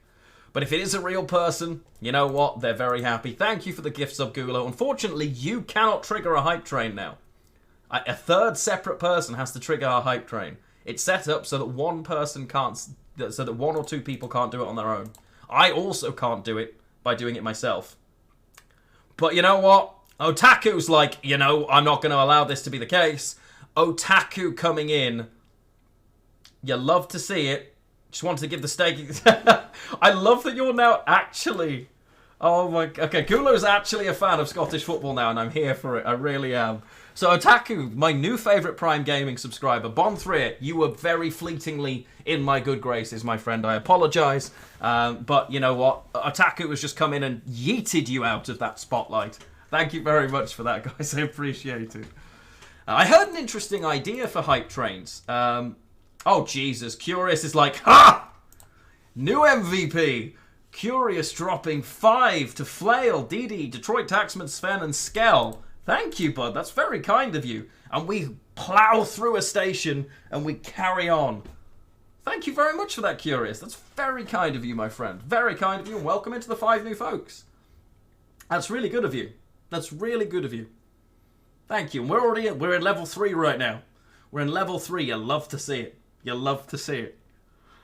But if it is a real person, you know what? They're very happy. Thank you for the gifts of Gulo. Unfortunately, you cannot trigger a hype train now. A third separate person has to trigger our hype train. It's set up so that one person can't, so that 1 or 2 people can't do it on their own. I also can't do it by doing it myself. But you know what? Otaku's like, you know, I'm not going to allow this to be the case. Otaku coming in. You love to see it. Just wanted to give the staking. I love that you're now actually... Oh my... Okay, Gulo's actually a fan of Scottish football now, and I'm here for it. I really am. So Otaku, my new favourite Prime Gaming subscriber, Bonthrir, you were very fleetingly in my good graces, my friend. I apologise. But you know what? Otaku has just come in and yeeted you out of that spotlight. Thank you very much for that, guys. I appreciate it. I heard an interesting idea for hype trains. Oh, Jesus. Curious is like, ha! New MVP. Curious dropping 5 to Flail, Didi, Detroit Taxman, Sven, and Skell. Thank you, bud. That's very kind of you. And we plough through a station and we carry on. Thank you very much for that, Curious. That's very kind of you, my friend. Very kind of you, and welcome into the 5 new folks. That's really good of you. That's really good of you. Thank you. And we're in level 3 right now. We're in level 3. You love to see it. You love to see it.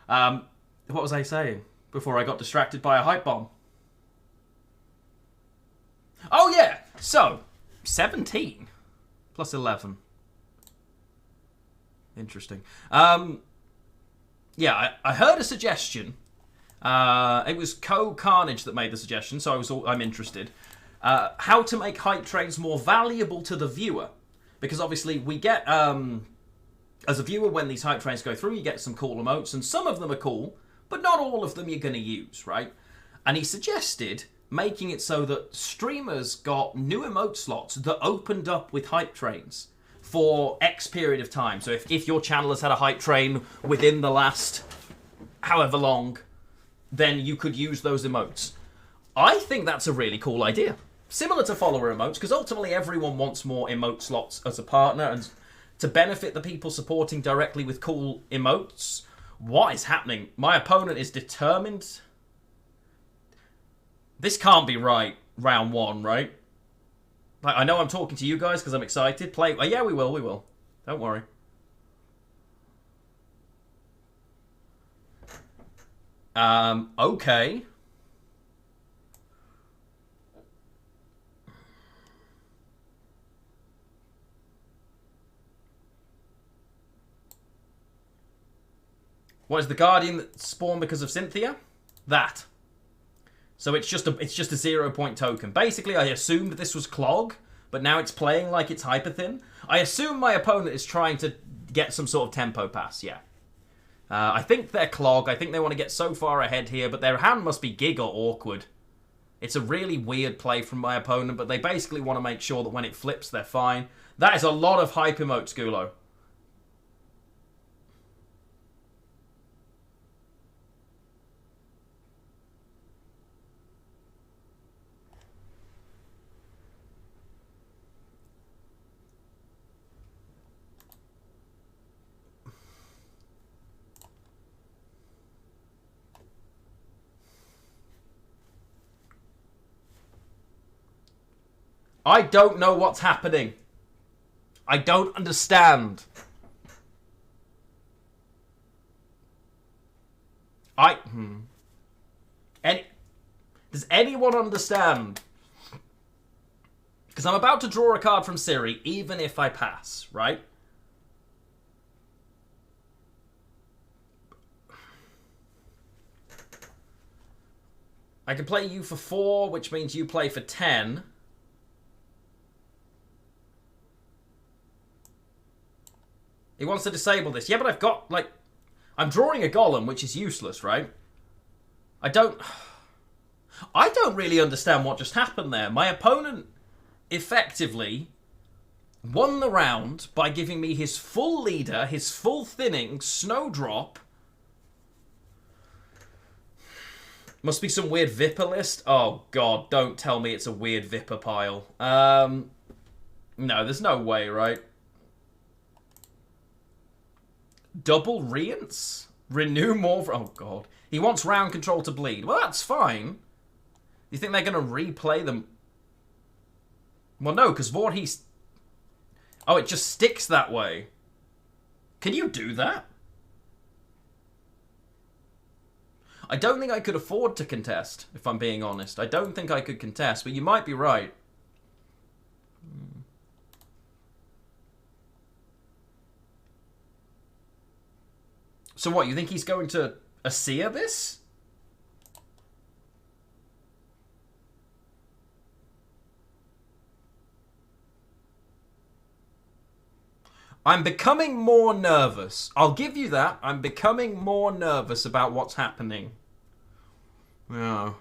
What was I saying before I got distracted by a hype bomb? Oh yeah. So 17 plus 11. Interesting. Yeah, I heard a suggestion. It was Carnage that made the suggestion, so I'm interested. How to make hype trains more valuable to the viewer. Because obviously we get, as a viewer, when these hype trains go through, you get some cool emotes, and some of them are cool, but not all of them you're going to use, right? And he suggested making it so that streamers got new emote slots that opened up with hype trains for X period of time. So if your channel has had a hype train within the last however long, then you could use those emotes. I think that's a really cool idea. Similar to follower emotes, because ultimately everyone wants more emote slots as a partner, and to benefit the people supporting directly with cool emotes. What is happening? My opponent is determined. This can't be right, round 1, right? Like, I know I'm talking to you guys because I'm excited. Play. Oh, yeah, we will. Don't worry. Okay. What is the Guardian that spawned because of Cynthia? That. So it's just a 0-point token. Basically, I assumed this was Clog, but now it's playing like it's Hyperthin. I assume my opponent is trying to get some sort of tempo pass, yeah. I think they're Clog. I think they want to get so far ahead here, but their hand must be giga awkward. It's a really weird play from my opponent, but they basically want to make sure that when it flips, they're fine. That is a lot of hype emotes, Gulo. I don't know what's happening. I don't understand. Does anyone understand? Because I'm about to draw a card from Ciri, even if I pass, right? I can play you for 4, which means you play for 10. He wants to disable this. Yeah, but I've got, like... I'm drawing a golem, which is useless, right? I don't really understand what just happened there. My opponent effectively won the round by giving me his full leader, his full thinning, Snowdrop. Must be some weird Vipper list. Oh, God, don't tell me it's a weird Vipper pile. No, there's no way, right? Double Rience? Renew more... Oh, God. He wants round control to bleed. Well, that's fine. You think they're going to replay them? Well, no, because what he's... Oh, it just sticks that way. Can you do that? I don't think I could afford to contest, if I'm being honest. I don't think I could contest, but you might be right. So what, you think he's going to Asia this? I'm becoming more nervous. I'll give you that. I'm becoming more nervous about what's happening. Yeah.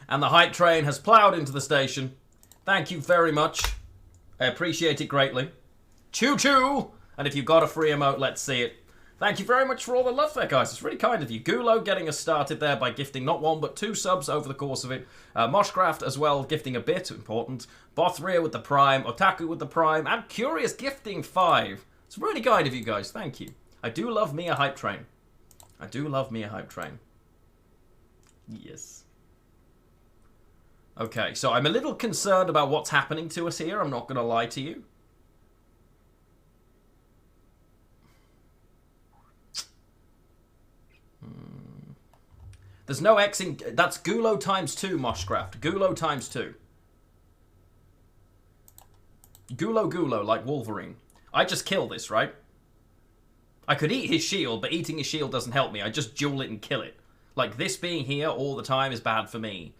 And the hype train has ploughed into the station. Thank you very much. I appreciate it greatly. Choo-choo! And if you've got a free emote, let's see it. Thank you very much for all the love there, guys. It's really kind of you. Gulo getting us started there by gifting not 1, but 2 subs over the course of it. Moshcraft as well, gifting a bit, important. Bothria with the Prime, Otaku with the Prime, and Curious gifting 5. It's really kind of you guys. Thank you. I do love me a hype train. I do love me a hype train. Yes. Okay, so I'm a little concerned about what's happening to us here. I'm not going to lie to you. There's no Xing. That's Gulo times 2, Moshcraft. Gulo times 2. Gulo, like Wolverine. I just kill this, right? I could eat his shield, but eating his shield doesn't help me. I just duel it and kill it. Like, this being here all the time is bad for me.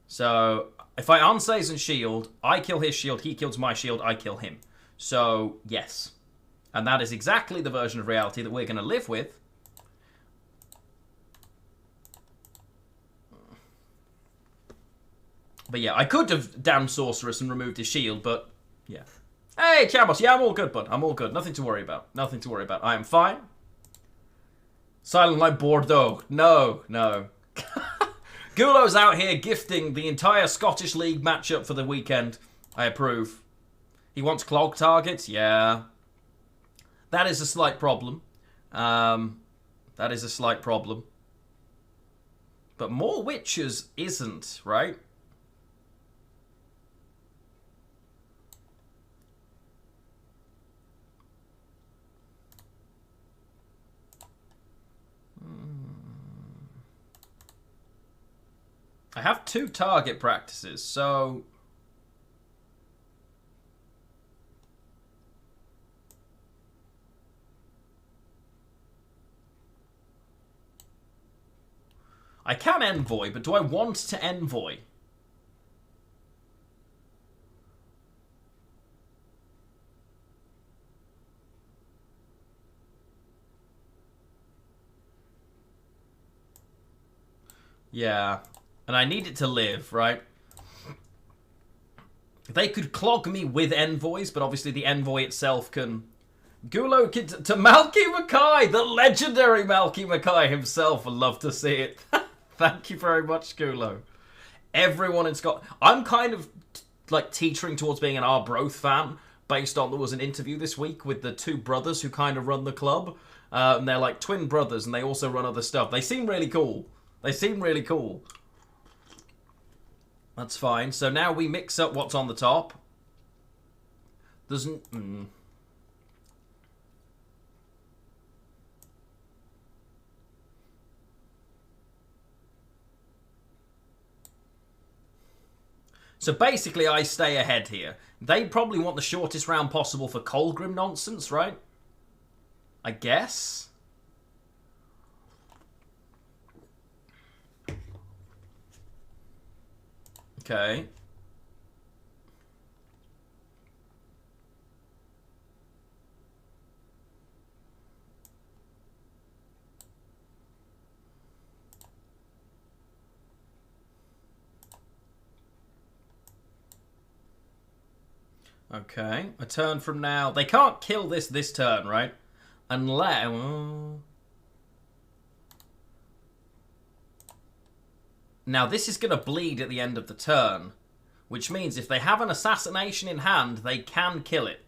So, if I unseason shield, I kill his shield, he kills my shield, I kill him. So, yes. And that is exactly the version of reality that we're going to live with. But yeah, I could have damned Sorceress and removed his shield, but yeah. Hey, Chamos, yeah, I'm all good, bud. I'm all good. Nothing to worry about. Nothing to worry about. I am fine. Silent like Bordeaux. No, no. Gulo's out here gifting the entire Scottish League matchup for the weekend. I approve. He wants clog targets? Yeah. That is a slight problem. That is a slight problem. But more witches isn't, right? I have 2 target practices, so... I can envoy, but do I want to envoy? Yeah. And I need it to live, right? They could clog me with envoys, but obviously the envoy itself can... Gulo to Malky Mackay, the legendary Malky Mackay himself. I'd love to see it. Thank you very much, Gulo. Everyone in Scotland... I'm kind of like teetering towards being an Arbroath fan, based on there was an interview this week with the 2 brothers who kind of run the club. And they're like twin brothers, and they also run other stuff. They seem really cool. They seem really cool. That's fine. So now we mix up what's on the top. Doesn't... So basically I stay ahead here. They probably want the shortest round possible for Kolgrim nonsense, right? I guess. Okay. Okay. A turn from now. They can't kill this turn, right? Unless... Now, this is going to bleed at the end of the turn, which means if they have an assassination in hand, they can kill it.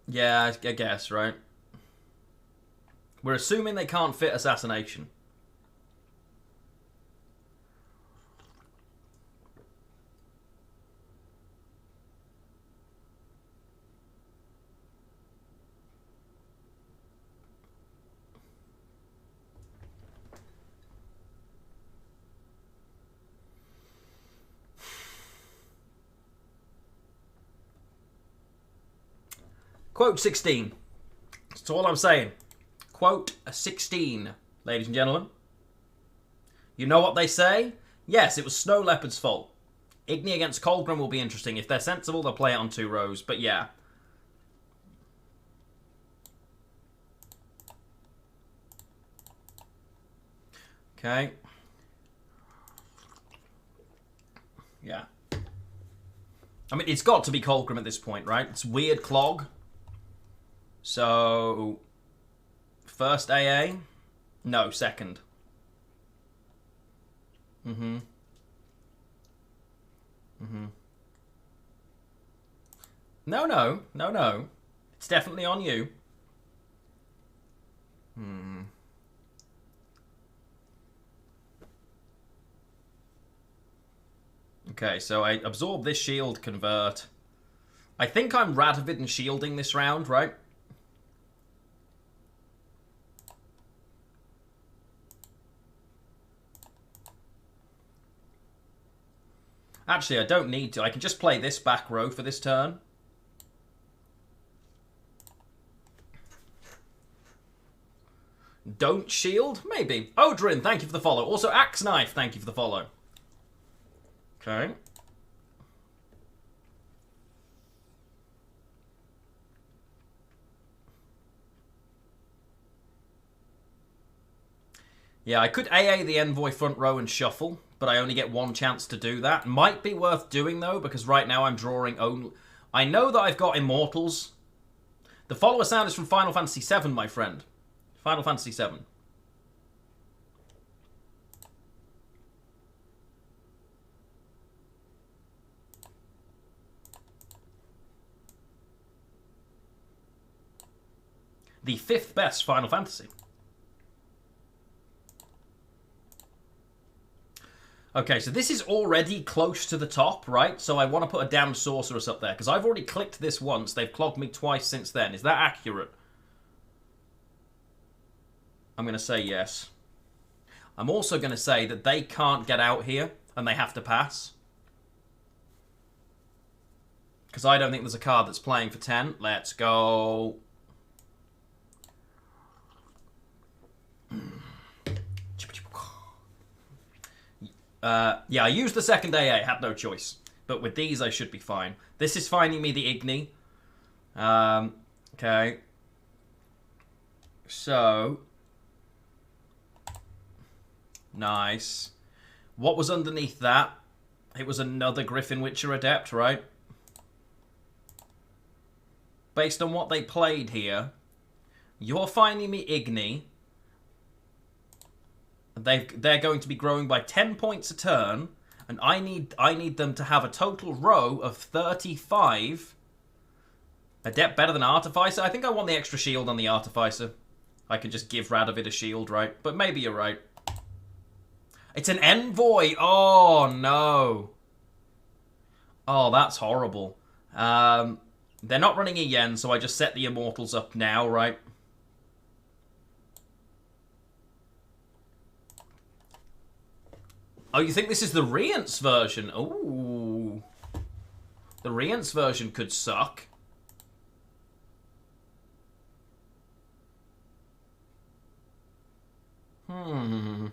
Yeah, I guess, right? We're assuming they can't fit assassination. Quote 16. That's all I'm saying. Quote 16, ladies and gentlemen. You know what they say? Yes, it was Snow Leopard's fault. Igni against Kolgrim will be interesting. If they're sensible, they'll play it on 2 rows. But yeah. Okay. Yeah. I mean, it's got to be Kolgrim at this point, right? It's weird clog. So, first AA? No, second. Mm-hmm. Mm-hmm. No, no. No, no. It's definitely on you. Hmm. Okay, so I absorb this shield, convert. I think I'm Radovid and shielding this round, right? Actually, I don't need to. I can just play this back row for this turn. Don't shield? Maybe. Odrin, thank you for the follow. Also, Axe Knife, thank you for the follow. Okay. Yeah, I could AA the Envoy front row and shuffle, but I only get one chance to do that. Might be worth doing, though, because right now I'm drawing only... I know that I've got Immortals. The follower sound is from Final Fantasy VII, my friend. Final Fantasy VII. The 5th best Final Fantasy. Okay, so this is already close to the top, right? So I want to put a damned sorceress up there, because I've already clicked this once. They've clogged me twice since then. Is that accurate? I'm going to say yes. I'm also going to say that they can't get out here, and they have to pass. Because I don't think there's a card that's playing for 10. Let's go. Yeah, I used the second AA, had no choice. But with these, I should be fine. This is finding me the Igni. Okay. So. Nice. What was underneath that? It was another Griffin Witcher Adept, right? Based on what they played here, you're finding me Igni. They're going to be growing by 10 points a turn, and I need them to have a total row of 35. Adept better than Artificer? I think I want the extra shield on the Artificer. I can just give Radovid a shield, right? But maybe you're right. It's an Envoy! Oh, no. Oh, that's horrible. They're not running a Yen, so I just set the Immortals up now, right? Oh, you think this is the Rience version? Ooh. The Rience version could suck. Hmm.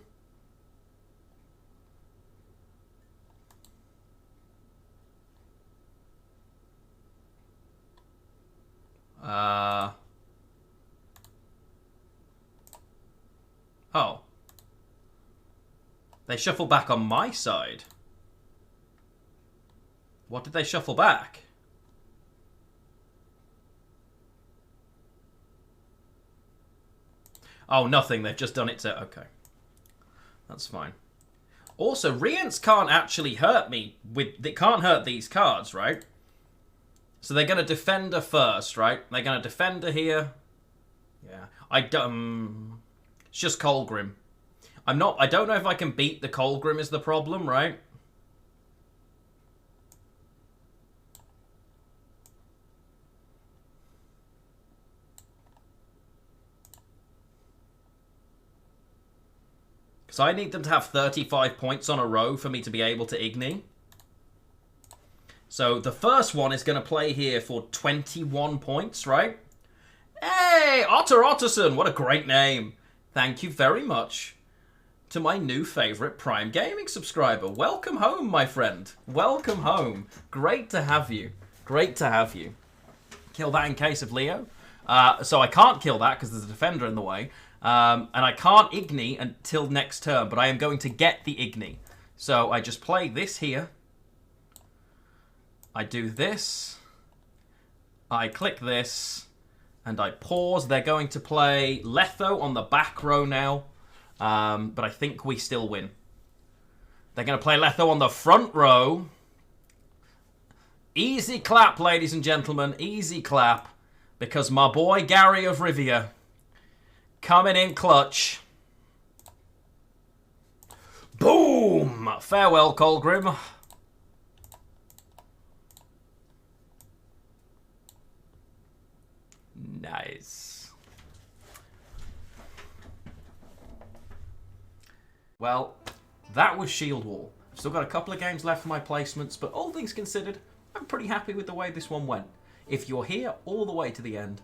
Oh. They shuffle back on my side. What did they shuffle back? Oh, nothing. They've just done it to... Okay. That's fine. Also, Rience can't actually hurt me. They can't hurt these cards, right? So they're going to Defender first, right? They're going to Defender here. Yeah. It's just Kolgrim. I don't know if I can beat the Kolgrim is the problem, right? Because I need them to have 35 points on a row for me to be able to Igni. So the first one is going to play here for 21 points, right? Hey, Otter Otterson, what a great name. Thank you very much to my new favourite Prime Gaming subscriber. Welcome home, my friend. Welcome home. Great to have you. Great to have you. Kill that in case of Leo. So I can't kill that because there's a defender in the way. And I can't Igni until next turn, but I am going to get the Igni. So I just play this here. I do this. I click this. And I pause. They're going to play Letho on the back row now. But I think we still win. They're going to play Letho on the front row. Easy clap, ladies and gentlemen. Easy clap. Because my boy Gary of Rivia coming in clutch. Boom! Farewell, Kolgrim. Nice. Well, that was Shieldwall. I've still got a couple of games left for my placements, but all things considered, I'm pretty happy with the way this one went. If you're here all the way to the end,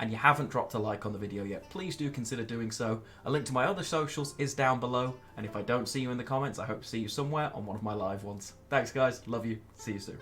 and you haven't dropped a like on the video yet, please do consider doing so. A link to my other socials is down below, and if I don't see you in the comments, I hope to see you somewhere on one of my live ones. Thanks guys, love you, see you soon.